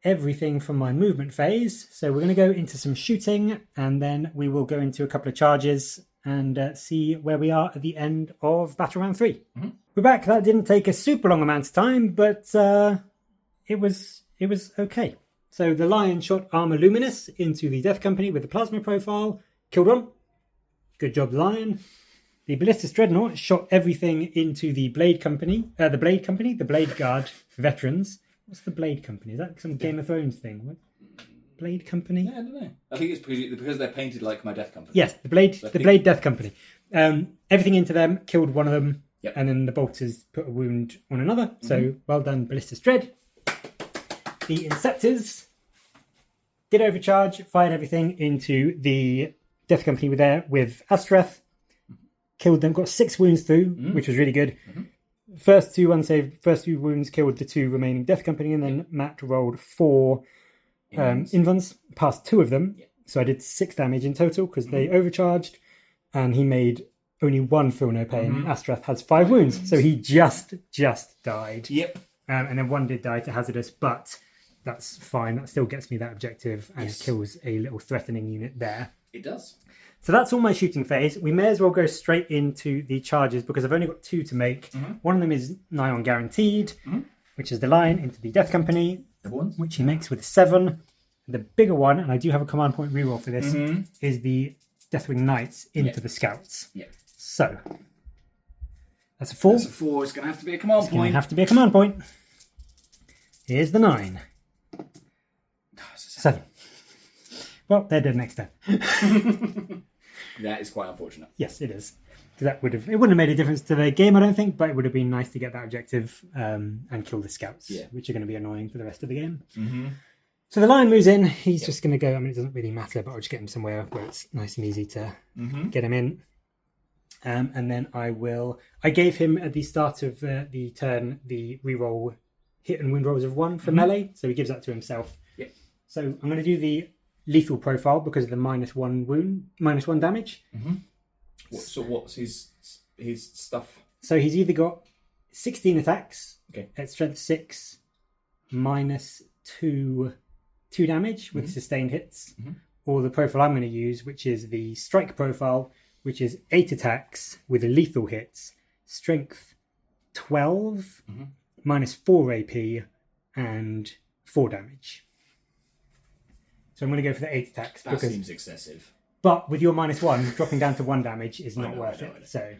everything from my movement phase. So we're going to go into some shooting and then we will go into a couple of charges and see where we are at the end of Battle Round 3. We're back. That didn't take a super long amount of time, but it was okay. So the Lion shot Armour Luminous into the Death Company with the plasma profile. Killed one. Good job, Lion. The Ballistus Dreadnought shot everything into the Blade Company. The Blade Guard veterans. What's the Blade Company? Is that some Game of Thrones thing? What? Blade Company? Yeah, I don't know. I think it's because they're painted like my Death Company. Yes, the Blade Death Company. Everything into them, killed one of them, and then the bolters put a wound on another. So well done, Ballistus Dread. The Inceptors did overcharge, fired everything into the Death Company with Astrath, killed them, got 6 wounds through, which was really good. First 2 wounds killed the 2 remaining Death Company, and then Matt rolled 4 invulns, passed 2 of them. So I did 6 damage in total because they overcharged, and he made only 1 feel no pain. Astrath has 5 wounds, so he just died. And then 1 did die to Hazardous, but that's fine. That still gets me that objective and kills a little threatening unit there. It does. So that's all my shooting phase. We may as well go straight into the charges because I've only got 2 to make. One of them is nigh on guaranteed, which is the Lion into the Death Company, which he makes with 7. The bigger one, and I do have a command point reroll for this, is the Deathwing Knights into the Scouts. So that's a 4. That's a 4. It's going to have to be a command point. It's going to have to be a command point. Here's the 9. 7. Well, they're dead next turn. That is quite unfortunate. Yes, it is. It wouldn't have made a difference to the game, I don't think, but it would have been nice to get that objective and kill the scouts, which are going to be annoying for the rest of the game. So the Lion moves in. He's just going to go. I mean, it doesn't really matter, but I'll just get him somewhere where it's nice and easy to get him in. And then I gave him at the start of the turn the reroll hit and wound rolls of 1 for melee, so he gives that to himself. So I'm going to do the lethal profile because of the -1 damage. So what's his stuff? So he's either got 16 attacks at strength 6, -2 damage with sustained hits, or the profile I'm going to use, which is the strike profile, which is 8 attacks with lethal hits, strength 12, -4 AP, and 4 damage. So I'm going to go for the 8 attacks. That seems excessive. But with your -1, dropping down to 1 damage is not worth it. So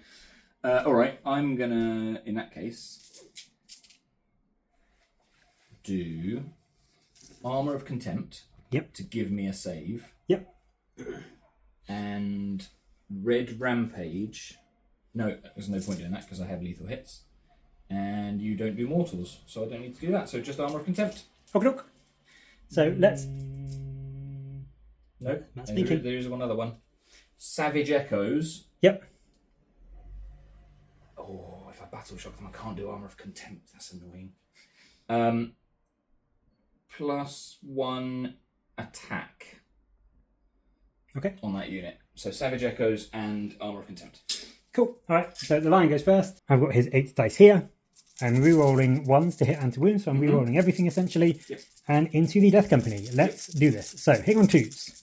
All right, I'm gonna, in that case, do Armour of Contempt. Yep. To give me a save. Yep. And Red Rampage. No, there's no point doing that because I have lethal hits. And you don't do mortals, so I don't need to do that. So just Armour of Contempt. Okay, look. So let's. No, that's speaking. There is one other one. Savage Echoes. Yep. Oh, if I battle shock them, I can't do Armour of Contempt. That's annoying. +1 attack. Okay. On that unit. So Savage Echoes and Armour of Contempt. Cool. All right. So the lion goes first. I've got his 8 dice here. I'm re-rolling 1s to hit and to wound, so I'm re-rolling everything essentially. Yep. And into the Death Company. Let's do this. So hitting on 2s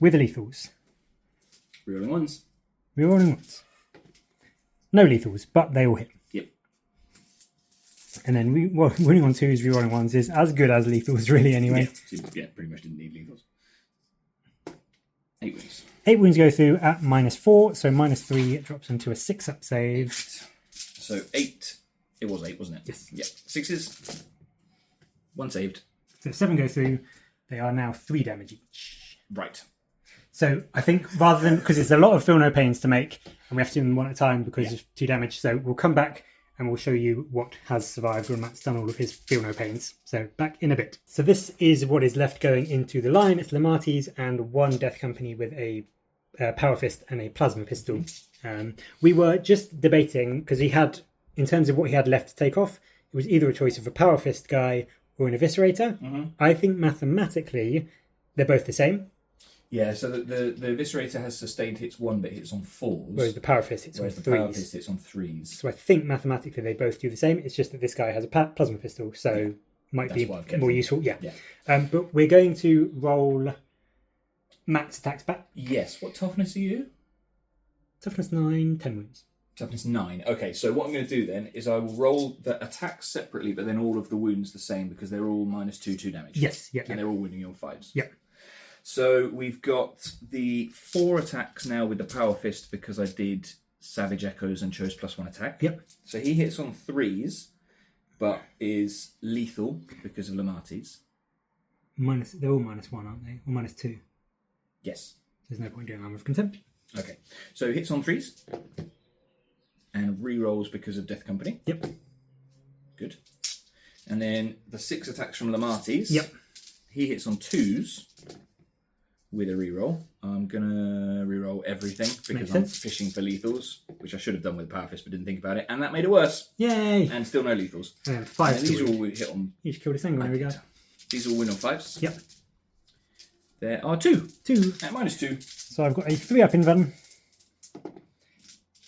with the lethals. Rerolling 1s. Re-rolling 1s. No lethals, but they all hit. Yep. And then winning on 2s, re-rolling 1s is as good as lethals, really, anyway. Yeah, pretty much didn't need lethals. 8 wounds. 8 wounds go through at -4, so -3 it drops into a 6-up save. So 8. It was 8, wasn't it? Yes. Yeah. 6s. 1 saved. So 7 go through. They are now 3 damage each. Right. So I think rather than, because it's a lot of feel no pains to make, and we have to do them one at a time because of 2 damage. So we'll come back and we'll show you what has survived when Matt's done all of his feel no pains. So back in a bit. So this is what is left going into the line. It's Lamatis and 1 Death Company with a Power Fist and a Plasma Pistol. We were just debating, because he had, in terms of what he had left to take off, it was either a choice of a Power Fist guy or an Eviscerator. I think mathematically they're both the same. Yeah, so the Eviscerator has sustained hits 1, but hits on 4s. Whereas the Power Fist hits on 3s. The Power Fist hits on 3s. So I think mathematically they both do the same. It's just that this guy has a Plasma Pistol, so might be more useful. Yeah. But we're going to roll Matt's attacks back. Yes. What toughness are you? Toughness 9, 10 wounds. Toughness 9. Okay, so what I'm going to do then is I will roll the attacks separately, but then all of the wounds the same because they're all -2 damage. Yes, yeah. And they're all wounding you on 5s. Yeah. So we've got the 4 attacks now with the Power Fist because I did Savage Echoes and chose +1 attack. Yep. So he hits on 3s, but is lethal because of Lamatis. They're all -1, aren't they? Or -2. Yes. There's no point doing Armour of Contempt. Okay. So hits on 3s and re-rolls because of Death Company. Yep. Good. And then the 6 attacks from Lamatis. Yep. He hits on 2s. With a reroll. I'm gonna reroll everything because I'm fishing for lethals, which I should have done with Power Fist but didn't think about it, and that made it worse. Yay! And still no lethals. 5. These all hit on. You just killed a single. There we go. These all win on 5s. Yep. There are 2. 2 at -2. So I've got a 3-up invuln,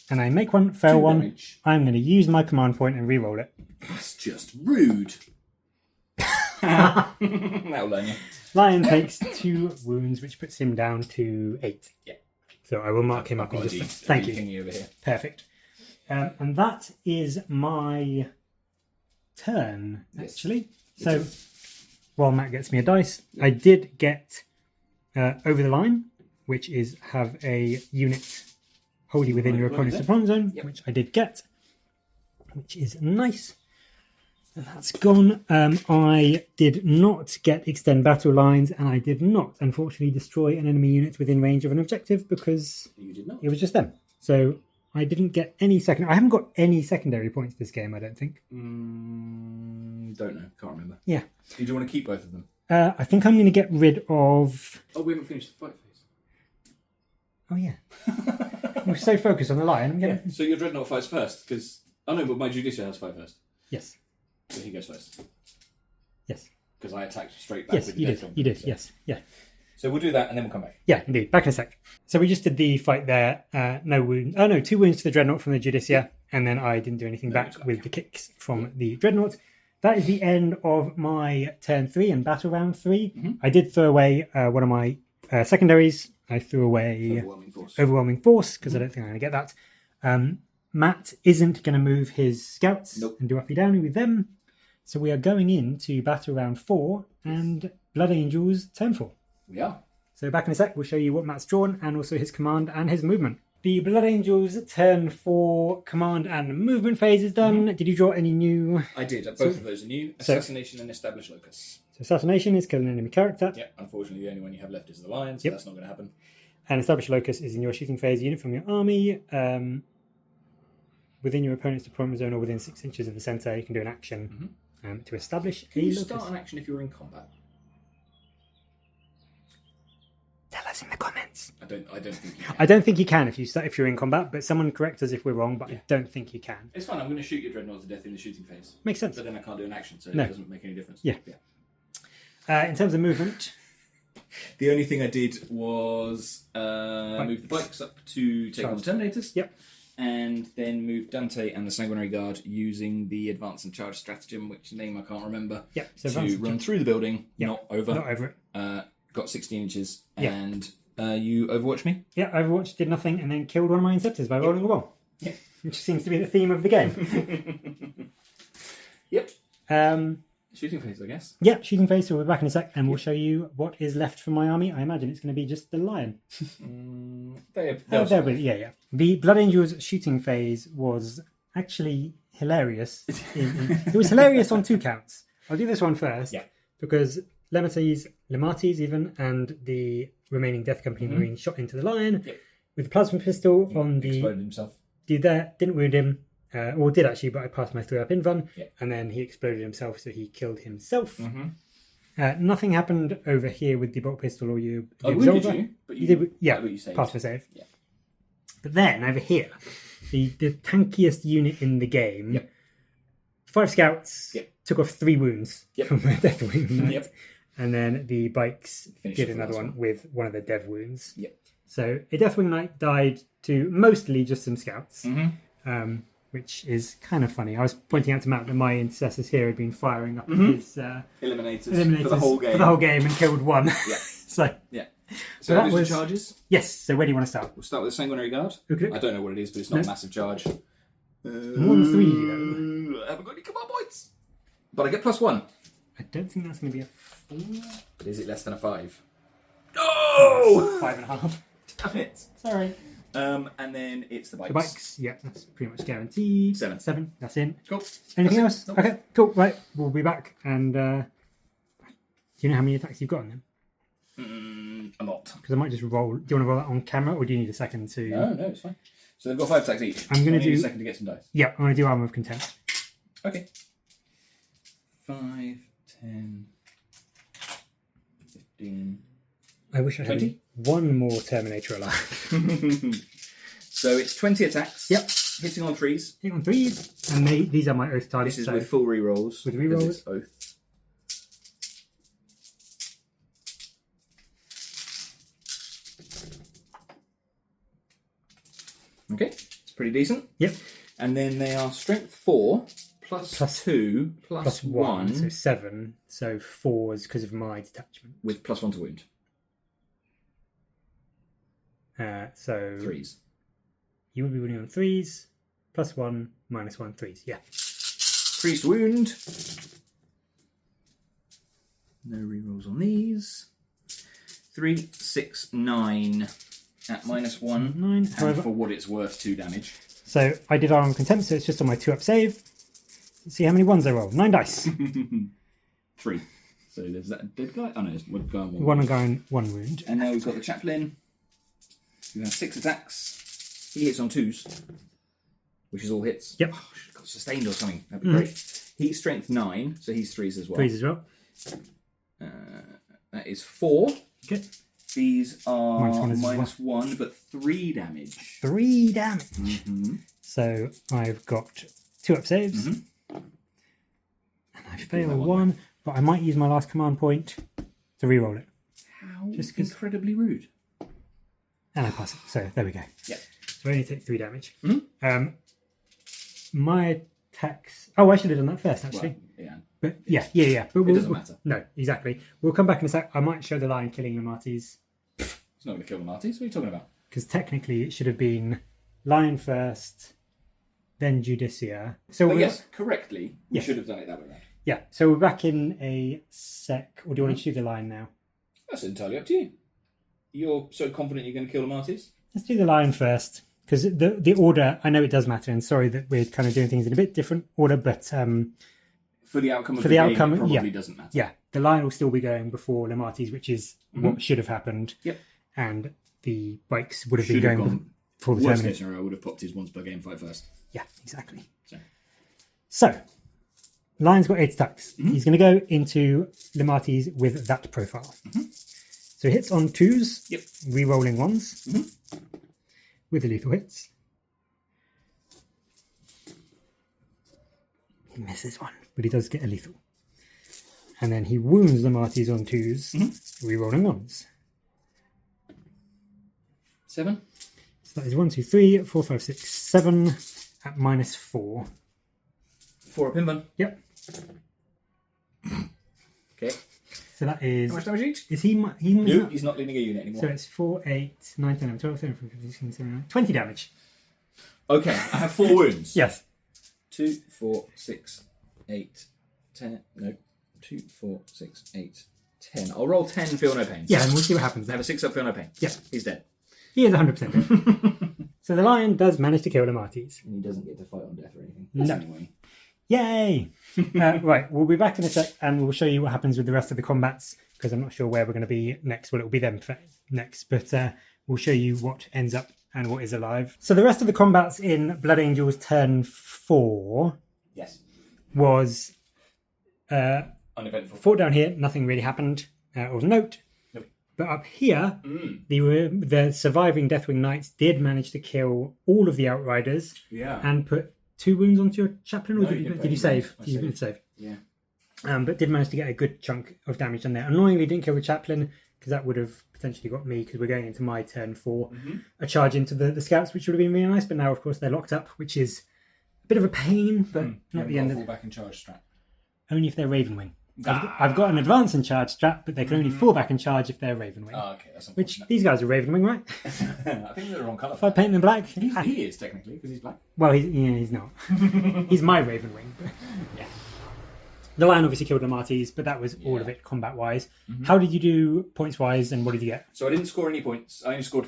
and I make one, fail 1. Damage. I'm going to use my command point and re-roll it. That's just rude. That'll learn you. Lion takes 2 wounds, which puts him down to 8. Yeah. So I will mark him up in just. Thank you. Over here. Perfect. And that is my turn, actually. So while Matt gets me a dice, I did get over the line, which is have a unit wholly within your opponent's deployment zone, which I did get, which is nice. And that's gone. I did not get extend battle lines, and I did not, unfortunately, destroy an enemy unit within range of an objective because it was just them. So I didn't get any second. I haven't got any secondary points this game, I don't think. Don't know. Can't remember. Yeah. Did you want to keep both of them? I think I'm going to get rid of. Oh, we haven't finished the fight phase. Oh yeah. We're so focused on the lion. Yeah. So your Dreadnought fights first, because I know, but my Judicial has fight first. Yes. So he goes first. Yes. Because I attacked straight back. Yes, with the you death did. drum. You did. So. Yes. Yeah. So we'll do that, and then we'll come back. Yeah, indeed. Back in a sec. So we just did the fight there. No wound. Oh no, 2 wounds to the Dreadnought from the Judicia, and then I didn't do anything back with the kicks from the Dreadnought. That is the end of my turn 3 and battle round 3. Mm-hmm. I did throw away one of my secondaries. I threw away Overwhelming Force because I don't think I'm going to get that. Matt isn't going to move his scouts and do uppy downy with them. So we are going into battle round 4 and Blood Angels turn 4. We are. So back in a sec, we'll show you what Matt's drawn and also his command and his movement. The Blood Angels turn 4 command and movement phase is done. Did you draw any new? I did. Both of those are new. Assassination and Establish Locus. So Assassination is killing an enemy character. Yeah, unfortunately the only one you have left is the Lion, so that's not going to happen. And Establish Locus is in your shooting phase unit from your army. Within your opponent's deployment zone or within 6 inches of the centre, you can do an action to establish Can a you locus. start an action if you're in combat? Tell us in the comments. I don't think you can. I don't think you can if you're in combat, but someone correct us if we're wrong, but I don't think you can. It's fine, I'm going to shoot your Dreadnought to death in the shooting phase. Makes sense. But then I can't do an action, so No. it doesn't make any difference. Yeah. In terms of movement... The only thing I did was move the bikes up to take on the Terminators. Yep. And then move Dante and the Sanguinary Guard using the Advance and Charge stratagem, which name I can't remember, to run through the building, not over. Not over it. Got 16 inches, and you Overwatch me? Yeah, Overwatch did nothing and then killed one of my Inceptors by rolling a 1. Yeah. Which seems to be the theme of the game. Yep. Shooting phase, I guess. Yeah, shooting phase, so we're back in a sec and we'll show you what is left from my army. I imagine it's going to be just the Lion. Yeah. The Blood Angels shooting phase was actually hilarious. It was hilarious on 2 counts. I'll do this one first. Yeah. Because Lemates even, and the remaining Death Company Marine shot into the Lion with the plasma pistol on the... Exploded himself. Did that, didn't wound him. Or did actually, but I passed my 3-up invuln. And then he exploded himself, so he killed himself. Nothing happened over here with the bolt pistol or you. I wounded you, but you did. Yeah, passed my save. Yeah. But then over here, the tankiest unit in the game, 5 scouts took off 3 wounds from the death wound. And then the bikes did another one with one of the dev wounds. So a Deathwing Knight died to mostly just some scouts, which is kind of funny. I was pointing out to Matt that my intercessors here had been firing up his eliminators for the whole game and killed 1. So that was charges. Yes. So where do you want to start? We'll start with the Sanguinary Guard. Okay. I don't know what it is, but it's not a massive charge. More than 3, though. I haven't got any command points, but I get +1. I don't think that's going to be a 4. But is it less than a 5? No! 5.5. Damn it. Sorry. And then it's the bikes. The bikes, yeah, that's pretty much guaranteed. 7. That's in. Cool. Anything else? Nope. Okay, cool. Right, we'll be back. And do you know how many attacks you've got on them? A lot. Because I might just roll. Do you want to roll that on camera, or do you need a second to? No, it's fine. So they've got 5 attacks each. I'm going to do a second to get some dice. Yeah, I'm going to do Armour of Contempt. Okay. 5, 10, 15. I wish I had 20? one more Terminator alive. So it's 20 attacks. Yep. Hitting on 3s. Hitting on 3s, and these are my oath targets. This is with full rerolls. With rerolls. It's oath. Okay, it's pretty decent. Yep. And then they are strength 4 plus 2 plus 1. So 7. So 4s because of my detachment. With +1 to wound. So 3s. You will be winning on 3s. +1, -1, 3s. Yeah. 3s to wound. No rerolls on these. 3, 6, 9 at -1. 9. And However, for what it's worth, 2 damage. so I did Arm Contempt, so it's just on my 2-up save. Let's see how many 1s I roll. 9 dice. 3. So there's that dead guy. Oh no, there's one guy. One guy and 1 wound. And now we've got the Chaplain, who has 6 attacks. He hits on 2s, which is all hits. Yep. Oh, should have got sustained or something. That'd be great. He's strength 9, so he's 3s as well. 3s as well. That is 4. Okay. These are -1 -1, but 3 damage. 3 damage. So I've got 2-up saves. And I fail 1, but I might use my last command point to reroll it. How Just incredibly rude. And I pass it. So there we go. Yeah. So I only take 3 damage. My attacks... Oh, I should have done that first, actually. Well, yeah. But yeah. But It doesn't matter. No, exactly. We'll come back in a sec. I might show the Lion killing the Marties. It's not going to kill the Marties. What are you talking about? Because technically it should have been Lion first, then Judicia. So But yes, correctly, we Yes. should have done it that way around. Yeah, so we're back in a sec. Or do you want to shoot the Lion now? That's entirely up to you. You're so confident you're going to kill the Marties? Let's do the Lion first. because the order, I know it does matter, and sorry that we're kind of doing things in a bit different order, but for the outcome of the game, it probably doesn't matter. Yeah, the line will still be going before Lemati's, which is what should have happened. Yep. And the bikes would have been going before the worst Terminator. case scenario, I would have popped his once per game fight first. Yeah, exactly. So Lion's got 8 attacks. He's going to go into Lemati's with that profile. So he hits on 2s, re-rolling 1s, with the lethal hits. He misses one, but he does get a lethal. And then he wounds Lemati's on 2s, re-rolling 1s. 7. So that is 1, 2, 3, 4, 5, 6, 7 at -4. 4 a pinbun. Yep. Okay. So that is... How much damage each? Is he... No, he's not leading a unit anymore. So it's 4, 8, 9, 10, 11, 12, 13, 14, 15, 16, 17, 20 damage. Okay, I have 4 wounds. Yes. 2, 4, 6, 8, 10. No. 2, 4, 6, 8, 10. I'll roll 10, feel no pain. Yeah, and we'll see what happens I have a 6 up, feel no pain. Yeah. He's dead. He is 100% dead. So the lion does manage to kill Lemati's. And he doesn't get to fight on death or anything. No. Anyway. Yay! Right, we'll be back in a sec and we'll show you what happens with the rest of the combats, because I'm not sure where we're going to be next. Well, it'll be them next, but we'll show you what ends up and what is alive. So the rest of the combats in Blood Angels turn 4 was uneventful. fought down here, nothing really happened of note. Nope. But up here, the surviving Deathwing Knights did manage to kill all of the Outriders and put 2 wounds onto your chaplain, or did you save? You did save. Yeah. But did manage to get a good chunk of damage on there. Annoyingly, didn't kill the chaplain, because that would have potentially got me, because we're going into my turn 4. A charge into the scouts, which would have been really nice, but now, of course, they're locked up, which is a bit of a pain, but not the end of it. Fall back and charge strat. Only if they're Ravenwing. I've got an advance and charge strat, but they can only fall back and charge if they're Ravenwing. Oh, okay, that's which unfortunate. these guys are Ravenwing, right? I think they're the wrong colour. If I paint them black, he is technically, because he's black. Well, he's not. He's my Ravenwing. But... yeah. The lion obviously killed Lemati's, but that was all of it combat-wise. How did you do points-wise, and what did you get? So I didn't score any points. I only scored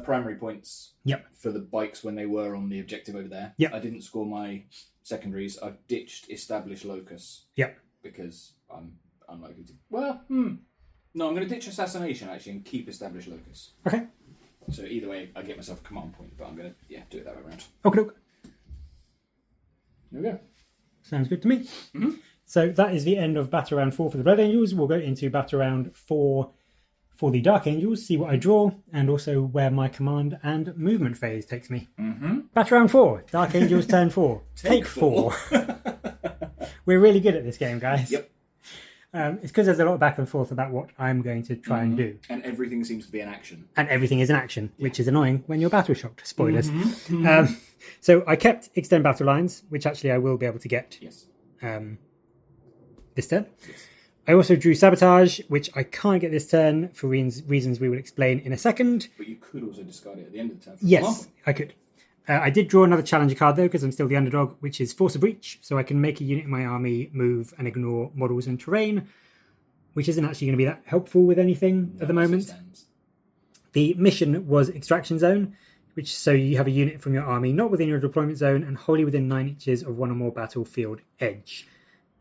primary points. Yep. For the bikes when they were on the objective over there. Yep. I didn't score my secondaries. I've ditched Establish Locus. Yep. Because I'm unlikely to... Well, No, I'm going to ditch Assassination, actually, and keep Establish Locus. Okay. So either way, I get myself a command point, but I'm going to, do it that way around. Okay. There we go. Sounds good to me. So that is the end of Battle Round 4 for the Blood Angels. We'll go into Battle Round 4 for the Dark Angels, see what I draw, and also where my command and movement phase takes me. Battle Round 4, Dark Angels turn 4. Take 4. We're really good at this game, guys. Yep. It's because there's a lot of back and forth about what I'm going to try and do. And everything seems to be an action. And everything is an action, which is annoying when you're battle shocked. Spoilers. So I kept Extend Battle Lines, which actually I will be able to get this turn. I also drew Sabotage, which I can't get this turn for reasons we will explain in a second. But you could also discard it at the end of the turn. Yes, I could. I did draw another Challenger card, though, because I'm still the underdog, which is Force of Breach. So I can make a unit in my army move and ignore models and terrain, which isn't actually going to be that helpful with anything at the moment. The mission was Extraction Zone, which so you have a unit from your army not within your deployment zone and wholly within 9 inches of one or more battlefield edge.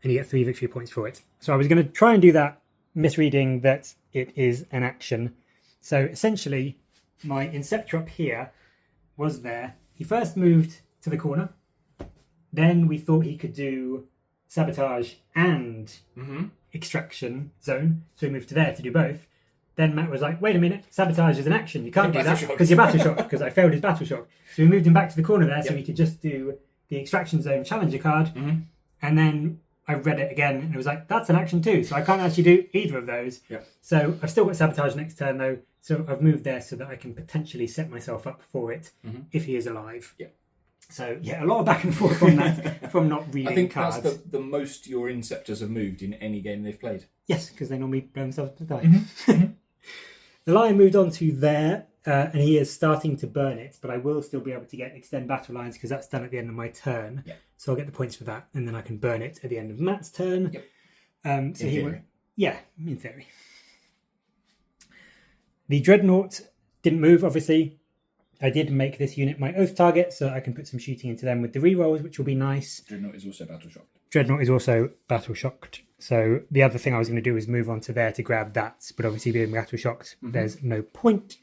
And you get 3 victory points for it. So I was going to try and do that, misreading that it is an action. So essentially, my Inceptor up here was there. He first moved to the corner. Then we thought he could do Sabotage and Extraction Zone. So he moved to there to do both. Then Matt was like, wait a minute, Sabotage is an action. You can't do that because you're battle shock, because I failed his battle shock. So we moved him back to the corner there so he could just do the Extraction Zone Challenger card. And then I read it again and it was like, that's an action too. So I can't actually do either of those. So I've still got Sabotage next turn though. So I've moved there so that I can potentially set myself up for it if he is alive. So yeah, a lot of back and forth on that from not reading I think cards. that's the most your Inceptors have moved in any game they've played. Yes, because they normally blow themselves to die. The lion moved on to there and he is starting to burn it, but I will still be able to get Extend Battle Lines because that's done at the end of my turn. So I'll get the points for that and then I can burn it at the end of Matt's turn. So in theory. In theory. The Dreadnought didn't move, obviously. I did make this unit my oath target, so I can put some shooting into them with the rerolls, which will be nice. Dreadnought is also battle shocked. Dreadnought is also battle shocked. So the other thing I was going to do is move on to there to grab that, but obviously being battle shocked, there's no point.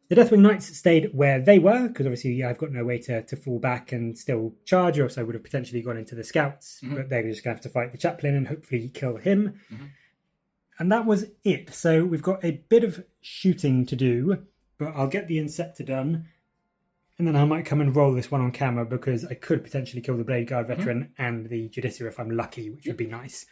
The Deathwing Knights stayed where they were, because obviously I've got no way to fall back and still charge, or else I would have potentially gone into the scouts, but they're just going to have to fight the chaplain and hopefully kill him. And that was it. So we've got a bit of shooting to do, but I'll get the Inceptor done, and then I might come and roll this one on camera, because I could potentially kill the Blade Guard veteran and the Judicia if I'm lucky, which would be nice.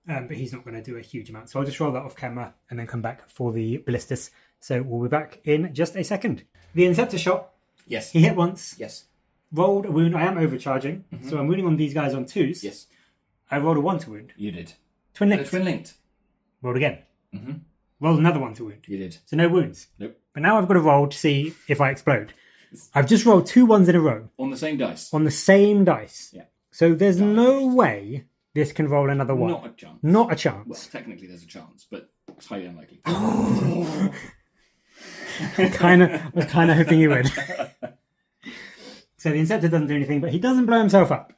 But he's not going to do a huge amount. So I'll just roll that off camera and then come back for the Ballistus. So we'll be back in just a second. The Inceptor shot. Yes. He hit once. Yes. Rolled a wound. I am overcharging. So I'm wounding on these guys on 2s. Yes. I rolled a 1 to wound. You did. Twin linked. Twin linked. Rolled again. Rolled another 1 to wound. You did. So no wounds. Nope. But now I've got to roll to see if I explode. I've just rolled 2 1s in a row. On the same dice. On the same dice. Yeah. So there's no way this can roll another 1. Not a chance. Not a chance. Well, technically there's a chance, but it's highly unlikely. I was kind of hoping he would. So the Inceptor doesn't do anything, but he doesn't blow himself up.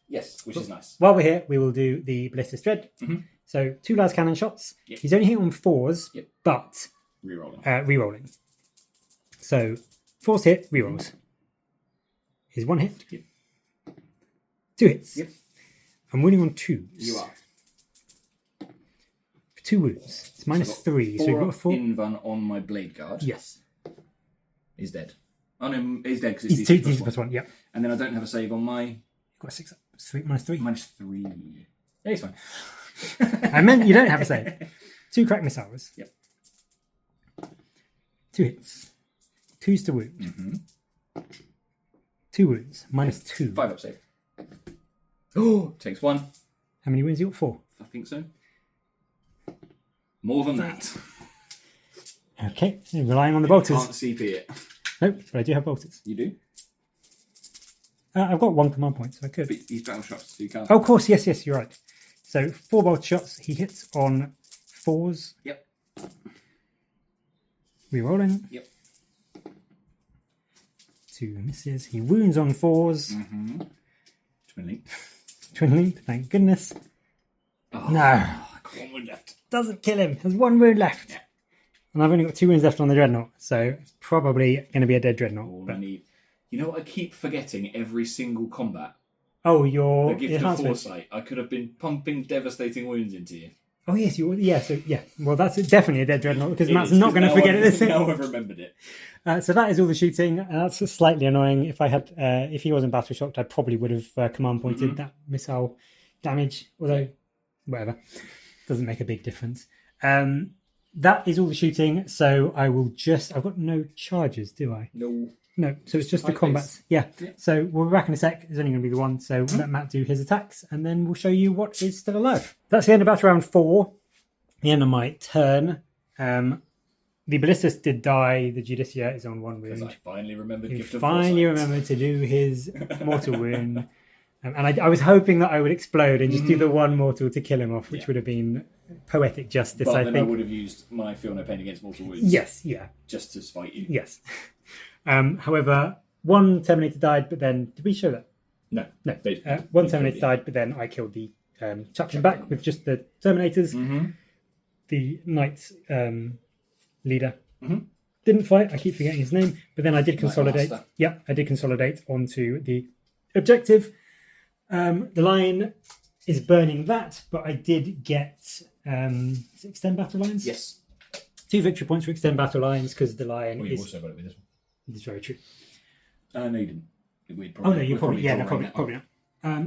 Yes, which is nice. While we're here, we will do the Ballistus Dread. So 2 las cannon shots. Yep. He's only hit on 4s, but Rerolling. Rerolling. So 4s hit, rerolls. He's 1 hit. 2 hits. I'm winning on 2s. You are. For 2 wounds. It's minus 3. So you've got a 4. Invan on my Blade Guard. Yes. He's dead. Oh no, he's dead because He's it's DC plus 1. Yep. And then I don't have a save on my... You've got a 6. 3 minus 3. Minus 3. Yeah, he's fine. I meant you don't have a save. 2 crack missiles. Yep. 2 hits. 2s to wound. 2 wounds. Minus 2. 5 up save. Oh, takes 1. How many wounds you got? 4. I think so. More than that. Okay, so relying on the bolters. Can't CP it. Nope, but I do have bolters. You do? I've got 1 command point, so I could. But he's battle shots, so you can't. Oh, of course, yes, you're right. So 4 bolt shots. He hits on 4s. Yep. Rerolling. Yep. 2 misses. He wounds on 4s. Twin link. Twin linked, thank goodness. Oh, No. I got 1 wound left. Doesn't kill him. There's 1 wound left. Yeah. And I've only got 2 wounds left on the Dreadnought, so it's probably going to be a dead Dreadnought. All I need. You know what I keep forgetting every single combat? Oh, your The gift of enhancement. foresight. I could have been pumping devastating wounds into you. Oh, yes, yeah. Well, that's definitely a dead Dreadnought, because It Matt's is, not 'cause going to now forget I've- it this Now I've remembered it. So that is all the shooting. That's slightly annoying. If I had, if he wasn't battle shocked, I probably would have command pointed that missile damage. Although, whatever, doesn't make a big difference. That is all the shooting. So I will just. I've got no charges, do I? No. No. So it's just the High combats. pace. Yeah. Yeah. So we'll be back in a sec. There's only going to be the one. So let Matt do his attacks, and then we'll show you what is still alive. That's the end of battle round 4. The end of my turn. The Ballistus did die. The Judicia is on 1 Because wound. I finally remembered He gift of finally foresight. remembered to do his mortal wound. And I was hoping that I would explode and just do the 1 mortal to kill him off, which would have been poetic justice, But I then think. I would have used my Feel No Pain Against Mortal Wounds. Yes, yeah, Just to spite you. yes. However, 1 Terminator died, but then... Did we show that? No. No. They- 1 Terminator died, but then I killed the chaplain back with just the Terminators. The Knights leader didn't fight. I keep forgetting his name, but then I did consolidate. Master. Yeah, I did consolidate onto the objective. The Lion is burning that, but I did get is it extend battle lines. Yes. 2 victory points for extend battle lines because the Lion Well, you've is. also got it with this one. It's very true. No, you didn't. We'd Oh no, you we're probably yeah, no, drawing probably that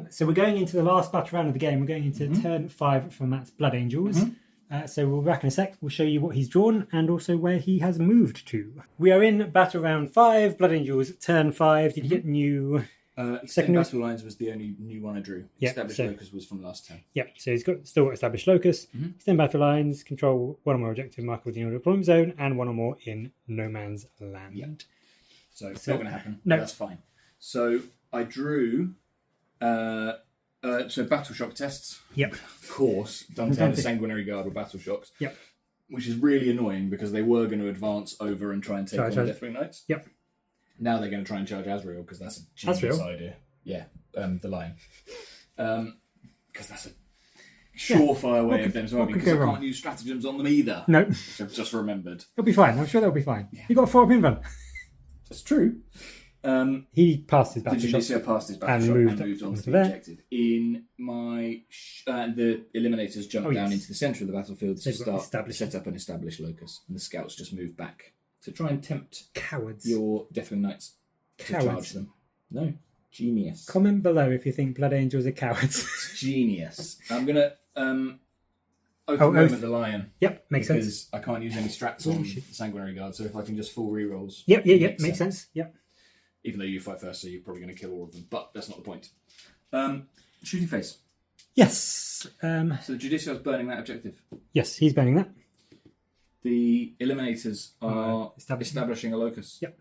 not. So we're going into the last battle round of the game. We're going into turn 5 for Matt's Blood Angels. So we'll be back in a sec. We'll show you what he's drawn and also where he has moved to. We are in battle round 5, Blood Angels, turn 5. Did you get new? Extend Second- Battle Lines was the only new one I drew. Yeah, Established so- Locus was from last turn. Yeah, so he's still got established locus. Extend battle lines, control 1 or more objective marker within your deployment zone, and 1 or more in no man's land. Yeah. So it's not going to happen. no. That's fine. So I drew. So battle shock tests. Yep. Of course, Dante and the Sanguinary Guard were battle shocks. Yep. Which is really annoying because they were going to advance over and try and take on the Sorry. Deathwing Knights. Yep. Now they're going to try and charge Asriel because that's a genius idea. Yeah, the lion. Because that's a surefire way of them surviving. Because I can't use stratagems on them either. No. Which I've just remembered. It'll be fine. I'm sure they'll be fine. Yeah. You got a 4-up invuln. That's true. He passed his battle shot. The Judicia passed his battle shot and moved on to the objective. In my... the Eliminators jumped down into the centre of the battlefield to set up an established locus. And the scouts just moved back to try and tempt your Deathwing Knights to charge them. No. Genius. Comment below if you think Blood Angels are cowards. Genius. I'm going to open the lion. Yep, makes sense. Because I can't use any strats on the Sanguinary Guard, so if I can just full rerolls. Yep, makes sense. Yep. Even though you fight first, so you're probably going to kill all of them. But that's not the point. Shooting phase. Yes. So the Judicial is burning that objective. Yes, he's burning that. The Eliminators are establishing a locus. Yep.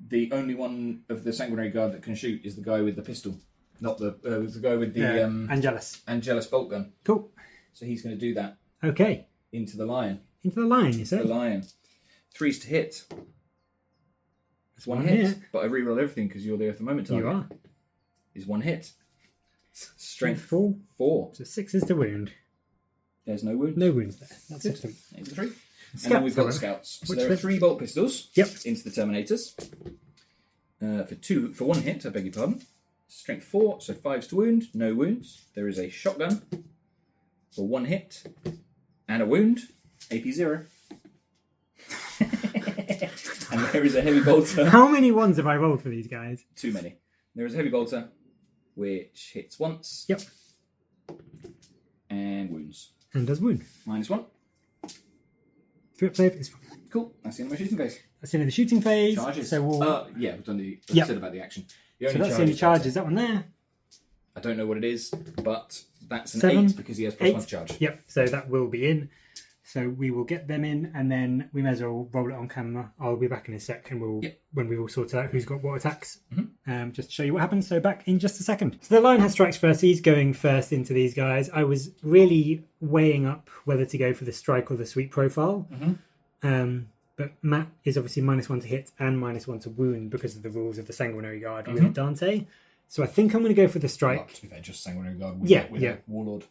The only one of the Sanguinary Guard that can shoot is the guy with the pistol. Not the guy with the... Angelus bolt gun. Cool. So he's going to do that. Okay. Into the lion. Into the lion, you say? The lion. 3s to hit. It's one hit, but I reroll everything because you're there at the moment. You are. Is 1 hit. Strength 4. 4. So 6 is the wound. There's no wounds. No wounds there. That's a 3. It's a 3. And then we've got the scouts. So there are 3 bolt pistols into the Terminators. For 1 hit, I beg your pardon. Strength 4, so 5s to wound, no wounds. There is a shotgun for 1 hit and a wound, AP 0. And there is a heavy bolter. How many ones have I rolled for these guys? Too many. There is a heavy bolter, which hits once. Yep. And wounds. And does wound. -1. 3-up save is fine. Cool. That's the end of my shooting phase. That's the end of the shooting phase. Charges. So we'll... we've done the... Yep. said about the action. So that's the only charges. That one there. I don't know what it is, but that's an 7, 8 because he has +1 charge. Yep. So that will be in. So we will get them in, and then we may as well roll it on camera. I'll be back in a sec, and when we all sort out who's got what attacks, just to show you what happens. So back in just a second. So the lion has strikes first. He's going first into these guys. I was really weighing up whether to go for the strike or the sweep profile. But Matt is obviously -1 to hit and -1 to wound because of the rules of the Sanguinary Guard with Dante. So I think I'm going to go for the strike. Well, to be fair, just Sanguinary Guard with a Warlord.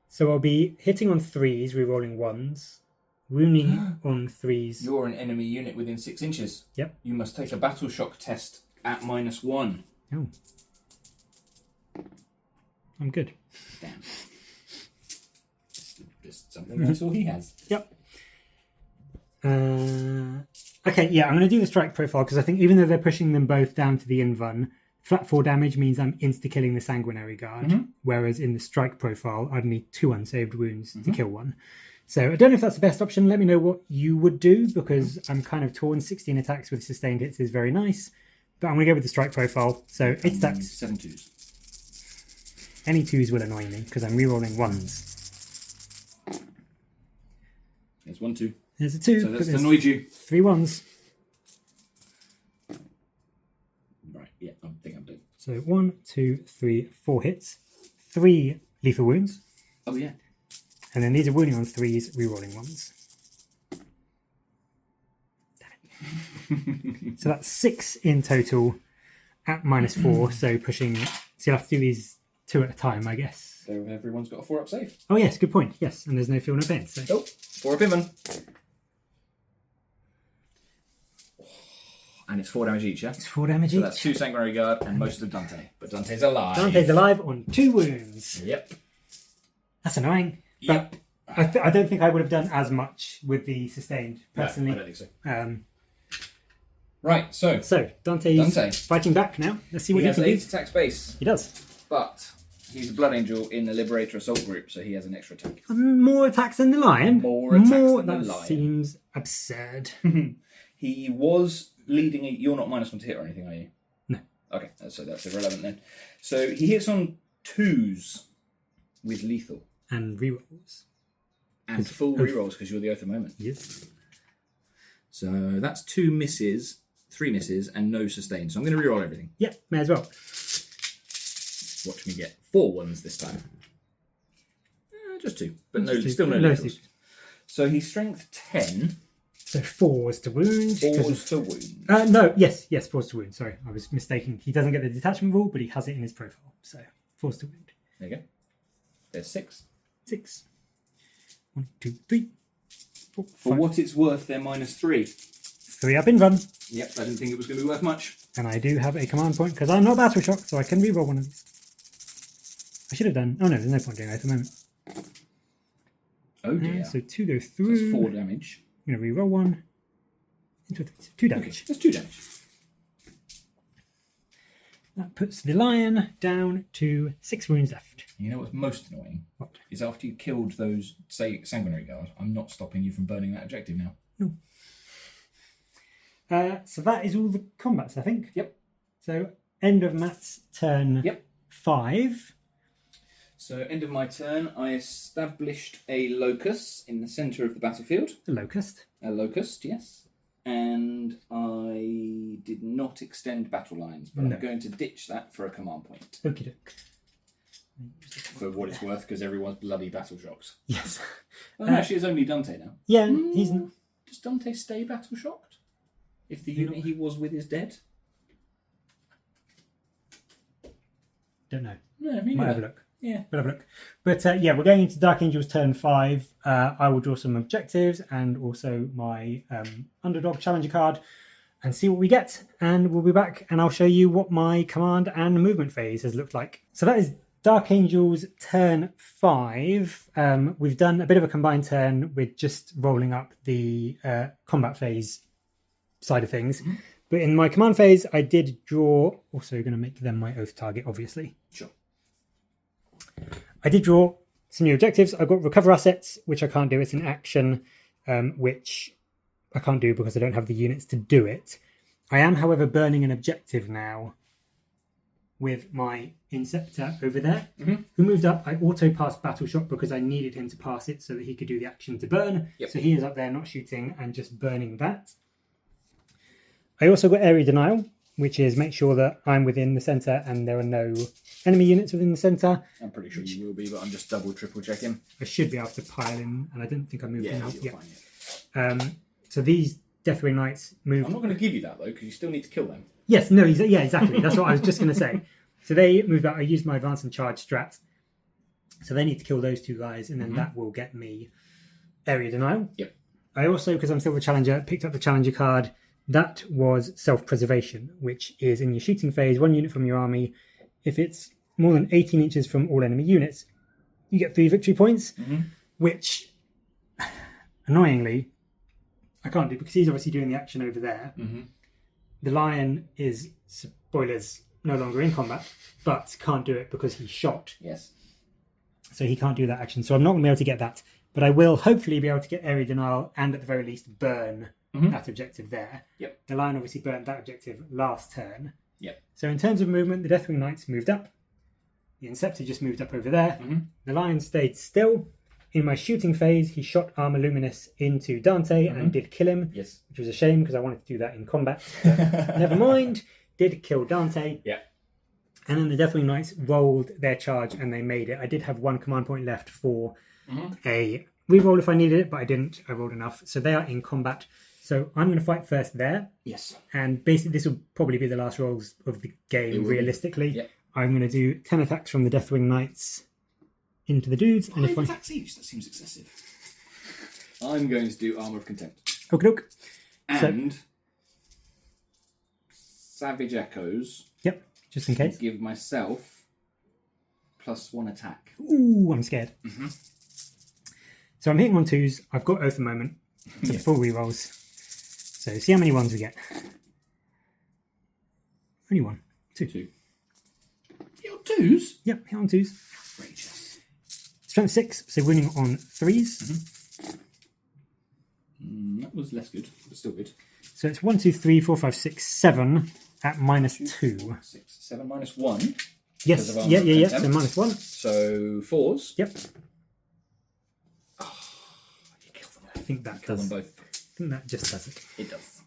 So I'll be hitting on 3s, rerolling 1s, wounding on 3s. You're an enemy unit within 6 inches. Yep. You must take a battle shock test at -1. Oh. I'm good. Damn. Just something I saw he has. Yep. Okay, yeah, I'm going to do the strike profile because I think even though they're pushing them both down to the invuln, flat 4 damage means I'm insta-killing the Sanguinary Guard, whereas in the strike profile, I'd need 2 unsaved wounds to kill one. So I don't know if that's the best option. Let me know what you would do because I'm kind of torn. 16 attacks with sustained hits is very nice, but I'm going to go with the strike profile. So 8 attacks. 7 2s. Any 2s will annoy me because I'm rerolling 1s. There's 1 2. There's a 2. So that's annoyed you. 3 1s. Right, yeah, I think I'm done. So 1, 2, 3, 4 hits. 3 lethal wounds. Oh, yeah. And then these are wounding on 3s, rerolling 1s. Damn it. So that's 6 in total at -4. So pushing... So you'll have to do these 2 at a time, I guess. So everyone's got a 4-up save. Oh, yes, good point. Yes, and there's no feel, no pain. So. Oh, 4-up invuln. And it's 4 damage each, yeah? It's 4 damage each. So that's 2 Sanguinary Guard and most of Dante. But Dante's alive. Dante's alive on 2 wounds. Yep. That's annoying. But Yep. I don't think I would have done as much with the sustained, personally. No, I don't think so. Right, so Dante's fighting back now. Let's see what he has can do. 8 attack space. He does. But he's a Blood Angel in the Liberator Assault group, so he has an extra attack. More attacks than the lion? More attacks than the That lion. seems absurd. He was leading... You're not -1 to hit or anything, are you? No. Okay, so that's irrelevant then. So he hits on 2s with lethal. And rerolls. And full rerolls because you're the Oath of Moment. Yes. So that's 2 misses, 3 misses, and no sustain. So I'm going to reroll everything. Yeah, may as well. Watch me get 4 ones this time. Just 2, but Just 2, still no no littles. So he's strength 10 So 4s to wound. 4s to wound. No, yes, 4s to wound. Sorry, I was mistaken. He doesn't get the detachment rule, but he has it in his profile. So 4s to wound. There you go. There's 6. 6. 1, 2, 3, 4, 5. For what it's worth, they're -3. 3 up in run. Yep, I didn't think it was going to be worth much. And I do have a command point because I'm not battle shock, so I can reroll one of these. I should have done. Oh no, there's no point doing that at the moment. Oh dear. So 2 go through. That's 4 damage. I'm going to reroll 1. Into 2 damage. Okay, that's 2 damage. That puts the lion down to 6 wounds left. You know what's most annoying? What? Is after you killed those, say, sanguinary guard, I'm not stopping you from burning that objective now. No. So that is all the combats, I think. Yep. So end of Matt's turn. Yep. 5. So end of my turn, I established a locus in the centre of the battlefield. The locust. A locust, yes. And I did not extend battle lines, but No. I'm going to ditch that for a command point. Okie doke. For what it's worth, because everyone's bloody battle shocks. Yes. Well, actually, it's only Dante now. Yeah, he's... Does Dante stay battle shocked? If the unit he was with is dead? Don't know. No, really. Might have a look. Yeah. We'll have a look. But yeah, we're going into Dark Angels turn 5. I will draw some objectives and also my underdog challenger card and see what we get. And we'll be back and I'll show you what my command and movement phase has looked like. So that is Dark Angels turn 5. We've done a bit of a combined turn with just rolling up the combat phase side of things. Mm-hmm. But in my command phase, I did draw, also going to make them my oath target, obviously. Sure. I did draw some new objectives. I've got recover assets, which I can't do. It's an action, which I can't do because I don't have the units to do it. I am, however, burning an objective now with my Inceptor over there, who moved up. I auto-passed Battle Shock because I needed him to pass it so that he could do the action to burn. Yep. So he is up there not shooting and just burning that. I also got Area Denial, which is make sure that I'm within the centre and there are no enemy units within the centre. I'm pretty sure you will be, but I'm just triple checking. I should be able to pile in, and I didn't think I moved him out yet. Fine, so these Deathwing Knights move. I'm not going to give you that, though, because you still need to kill them. Yes, no, yeah, exactly. That's what I was just going to say. So they moved out. I used my advance and charge strat. So they need to kill those 2 guys, and then that will get me Area Denial. Yep. I also, because I'm still the Challenger, picked up the Challenger card. That was Self-Preservation, which is in your shooting phase, 1 unit from your army. If it's more than 18 inches from all enemy units, you get 3 victory points, which, annoyingly, I can't do because he's obviously doing the action over there. The Lion is, spoilers, no longer in combat, but can't do it because he's shot. Yes. So he can't do that action. So I'm not going to be able to get that. But I will hopefully be able to get Area Denial and at the very least burn that objective there. Yep. The Lion obviously burnt that objective last turn. Yep. So in terms of movement, the Deathwing Knights moved up. The Inceptor just moved up over there. The Lion stayed still. In my shooting phase, he shot Armor Luminous into Dante and did kill him. Yes. Which was a shame because I wanted to do that in combat. Never mind. Did kill Dante. Yeah. And then the Deathwing Knights rolled their charge and they made it. I did have 1 command point left for a reroll if I needed it, but I didn't. I rolled enough. So they are in combat. So I'm going to fight first there. Yes. And basically this will probably be the last rolls of the game, realistically. Yep. I'm going to do 10 attacks from the Deathwing Knights into the dudes. And 5 attacks each? That seems excessive. I'm going to do Armour of Contempt. Okay, look. And Savage Echoes. Yep, just in case. Give myself +1 attack. Ooh, I'm scared. So I'm hitting on 2s. I've got Oath a moment. So full rerolls. So see how many 1s we get. Only 1. 2. Hit on 2s? Yep, hit on 2s. Outrageous. Strength 6, so winning on 3s. That was less good, but still good. So it's 1, 2, 3, 4, 5, 6, 7 at -2. 6, 7 -1. Yes, yeah. So -1. So 4s. Yep. Oh, you killed them. I think that Kill does. them both. I think that just does it. It does.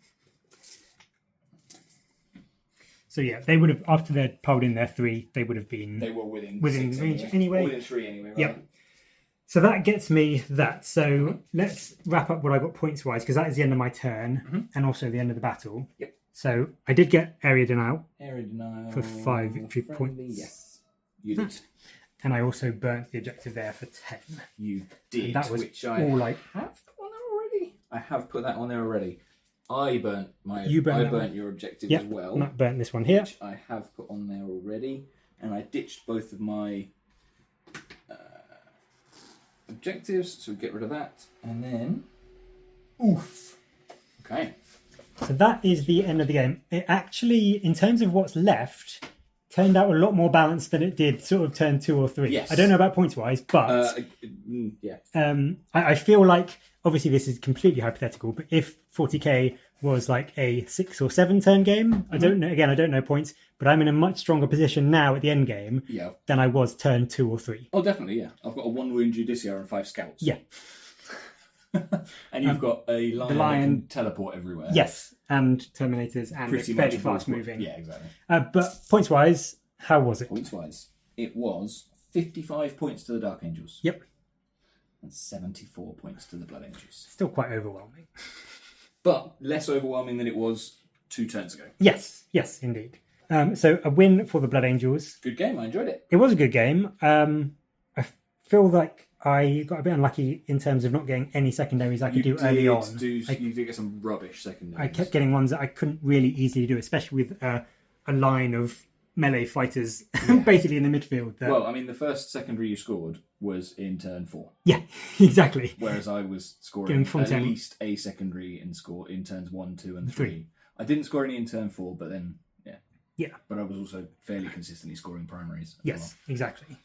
So yeah, they would have, after they'd pulled in their 3, they would have been They were within range anyway. Within 3 anyway, right? Yep. So that gets me that. So let's wrap up what I got points wise, because that is the end of my turn and also the end of the battle. Yep. So I did get area denial. Area denial. For 5 victory points. Yes. You did. And I also burnt the objective there for 10. You did. And that was which I all like. have put on there already. I have put that on there already. I burnt my. You burnt I burnt your objective as well. Matt burnt this one here. Which I have put on there already. And I ditched both of my objectives, so we get rid of that. And then. Oof. Okay. So that is the end of the game. It actually, in terms of what's left, turned out a lot more balanced than it did sort of turn 2 or 3. Yes. I don't know about points wise, but yeah. I feel like, obviously this is completely hypothetical, but if 40k was like a 6 or 7 turn game, I don't know, again, I don't know points, but I'm in a much stronger position now at the end game than I was turn 2 or 3. Oh, definitely, yeah. I've got a 1 wound Judiciar and 5 scouts. Yeah. And you've got a lion that can teleport everywhere. Yes, and Terminators, and Pretty it's fairly much fast moving. Yeah, exactly. But points wise, how was it? Points wise, it was 55 points to the Dark Angels. Yep. And 74 points to the Blood Angels. Still quite overwhelming. But less overwhelming than it was 2 turns ago. Yes, indeed. So a win for the Blood Angels. Good game, I enjoyed it. It was a good game. I feel like I got a bit unlucky in terms of not getting any secondaries I could do early on. You did get some rubbish secondaries. I kept getting ones that I couldn't really easily do, especially with a line of melee fighters basically in the midfield. Well, I mean, the first secondary you scored was in turn 4. Yeah, exactly. Whereas I was scoring at 10. least a secondary in turns 1, 2, and 3. I didn't score any in turn 4, but then, yeah. But I was also fairly consistently scoring primaries. Yes, exactly.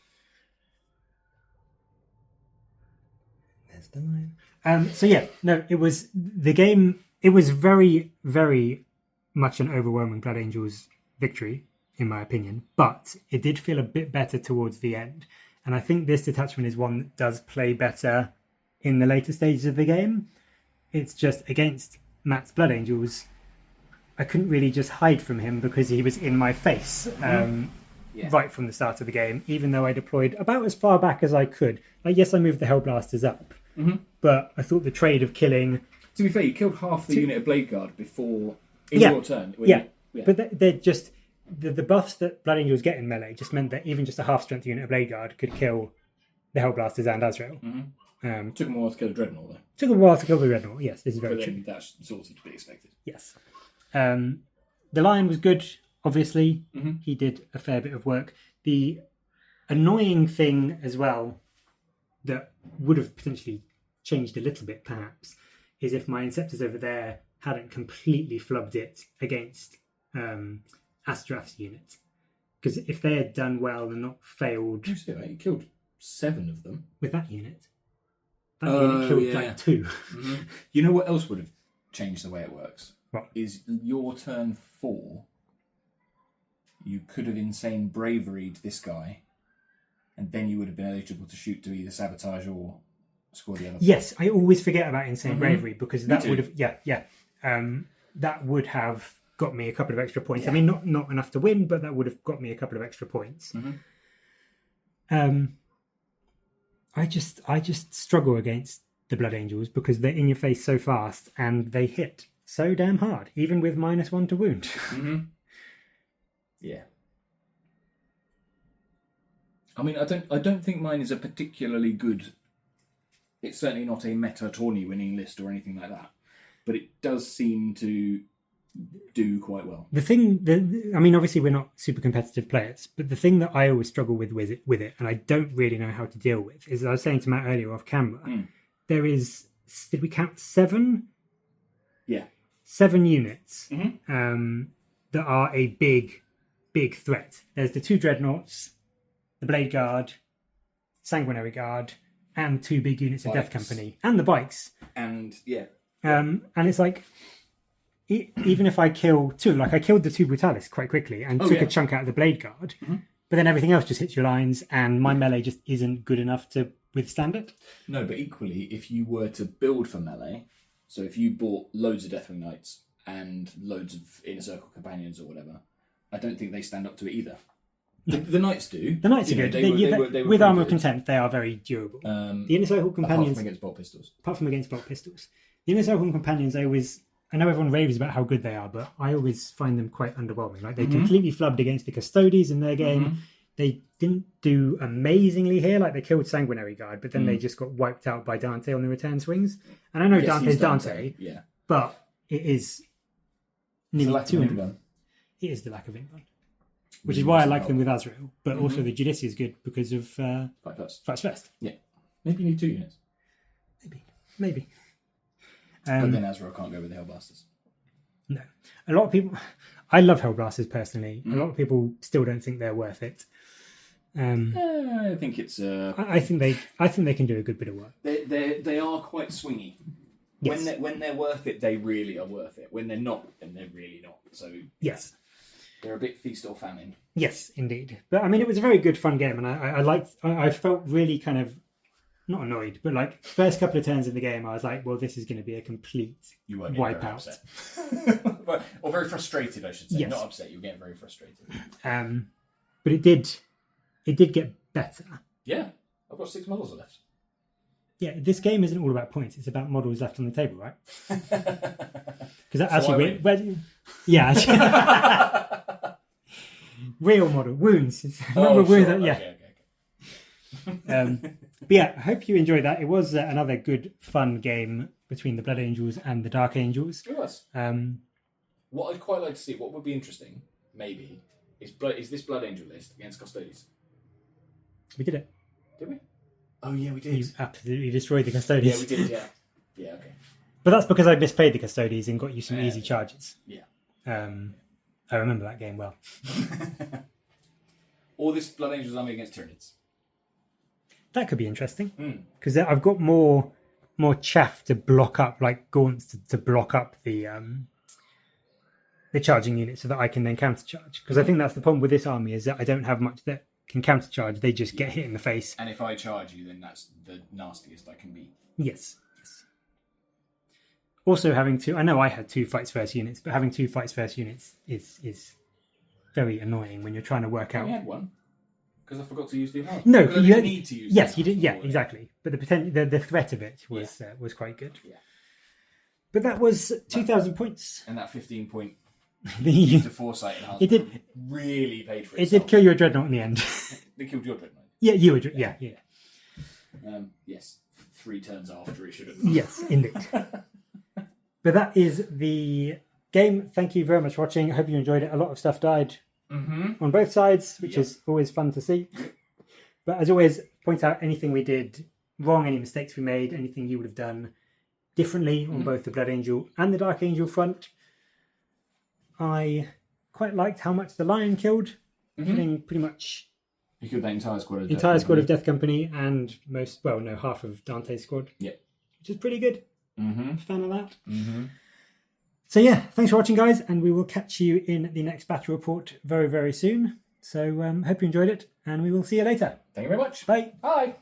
There's the line. So yeah, no, it was the game. It was very, very much an overwhelming Blood Angels victory, in my opinion. But it did feel a bit better towards the end, and I think this detachment is one that does play better in the later stages of the game. It's just against Matt's Blood Angels, I couldn't really just hide from him because he was in my face right from the start of the game, even though I deployed about as far back as I could. Like, yes, I moved the Hellblasters up, but I thought the trade of killing... To be fair, you killed half the unit of Blade Guard before in your turn. But they're just... The buffs that Blood Angels get in melee just meant that even just a half-strength unit of Blade Guard could kill the Hellblasters and Azrael. Took them a while to kill a Dreadnought, though. Took a while to kill the Dreadnought, yes, this is very true. That's sort of to be expected. Yes. The Lion was good, obviously. He did a fair bit of work. The annoying thing as well that would have potentially changed a little bit, perhaps, is if my Inceptors over there hadn't completely flubbed it against Astrath's unit. Because if they had done well and not failed... You killed 7 of them. With that unit. That unit killed like 2. You know what else would have changed the way it works? What? Is your turn 4, you could have insane bravaried this guy, and then you would have been eligible to shoot to either sabotage or score the other. Yes, I always forget about insane bravery because that would have that would have got me a couple of extra points. I mean, not enough to win, but that would have got me a couple of extra points. I just struggle against the Blood Angels because they're in your face so fast and they hit so damn hard, even with -1 to wound. Yeah. I mean, I don't think mine is a particularly good... It's certainly not a meta tourney winning list or anything like that, but it does seem to do quite well. I mean, obviously we're not super competitive players, but the thing that I always struggle with it, and I don't really know how to deal with, is I was saying to Matt earlier off camera, there is, did we count 7? Yeah. 7 units that are a big threat. There's the 2 Dreadnoughts, the Blade Guard, Sanguinary Guard, and 2 big units of Death Company, and the bikes. And it's like, even if I kill 2, like I killed the 2 Brutalis quite quickly and took a chunk out of the Blade Guard, but then everything else just hits your lines and my melee just isn't good enough to withstand it. No, but equally, if you were to build for melee, so if you bought loads of Deathwing Knights and loads of Inner Circle Companions or whatever, I don't think they stand up to it either. The knights do. The knights are good. They were with armor of good. contempt, they are very durable. The inner circle Apart companions, from against bolt pistols. The inner circle companions, I know everyone raves about how good they are, but I always find them quite underwhelming. Like they completely flubbed against the Custodes in their game. They didn't do amazingly here. Like they killed Sanguinary Guard, but then they just got wiped out by Dante on the return swings. And I know Dante's Dante, yeah, but it is nearly 200. It is the lack of ink gun, which is why I like them with Azrael. But also the Judici is good because of Fight First. Yeah, maybe you need 2 units. Maybe. But then Azrael can't go with the Hellblasters. No, a lot of people. I love Hellblasters personally. A lot of people still don't think they're worth it. I think it's. I think they can do a good bit of work. They are quite swingy. Yes. When they're worth it, they really are worth it. When they're not, then they're really not. So yes, they're a bit feast or famine. Yes, indeed. But I mean, it was a very good, fun game, and I liked. I felt really kind of not annoyed, but like first couple of turns in the game, I was like, well, this is going to be a complete wipeout. Or very frustrated, I should say. Yes. Not upset. You're getting very frustrated. But it did get better. Yeah, I've got 6 models left. Yeah, this game isn't all about points; it's about models left on the table, right? Because actually, real model wounds. Remember wounds? Sure. Yeah. Okay. But yeah, I hope you enjoyed that. It was another good, fun game between the Blood Angels and the Dark Angels. It was. What I'd quite like to see, what would be interesting, maybe, is this Blood Angel list against Custodes. We did it. Did we? Oh yeah, we did. You absolutely destroyed the Custodes. Yeah, we did. Yeah. Yeah. Okay. But that's because I misplayed the Custodes and got you some easy charges. Yeah. I remember that game well. Or this Blood Angels army against Tyranids. That could be interesting because I've got more chaff to block up, like gaunts to block up the charging unit, so that I can then countercharge. Because I think that's the problem with this army is that I don't have much that can countercharge. They just get hit in the face. And if I charge you, then that's the nastiest I can be. Yes. Also, I know I had 2 fights first units, but having 2 fights first units is very annoying when you're trying to work out. I had one. Because I forgot to use the enhancement. No, you didn't need to use. Yes, you did. Yeah, exactly. But the threat of it was quite good. Yeah. But that was 2,000 points. And that 15-point The- to foresight enhancement It did- really paid for It itself. did kill your dreadnought in the end. They killed your dreadnought. Yeah, you were. Yeah. Yes, 3 turns after it should have. Yes, indeed. But that is the game. Thank you very much for watching. I hope you enjoyed it. A lot of stuff died on both sides, which is always fun to see. But as always, point out anything we did wrong, any mistakes we made, anything you would have done differently on both the Blood Angel and the Dark Angel front. I quite liked how much the Lion killed, killing pretty much You killed the entire squad of Death Company and half of Dante's squad. Yeah. Which is pretty good. Mm-hmm. I'm a fan of that. Mm-hmm. So yeah, thanks for watching, guys, and we will catch you in the next battle report very, very soon. So hope you enjoyed it, and we will see you later. Thank you very much. Bye. Bye.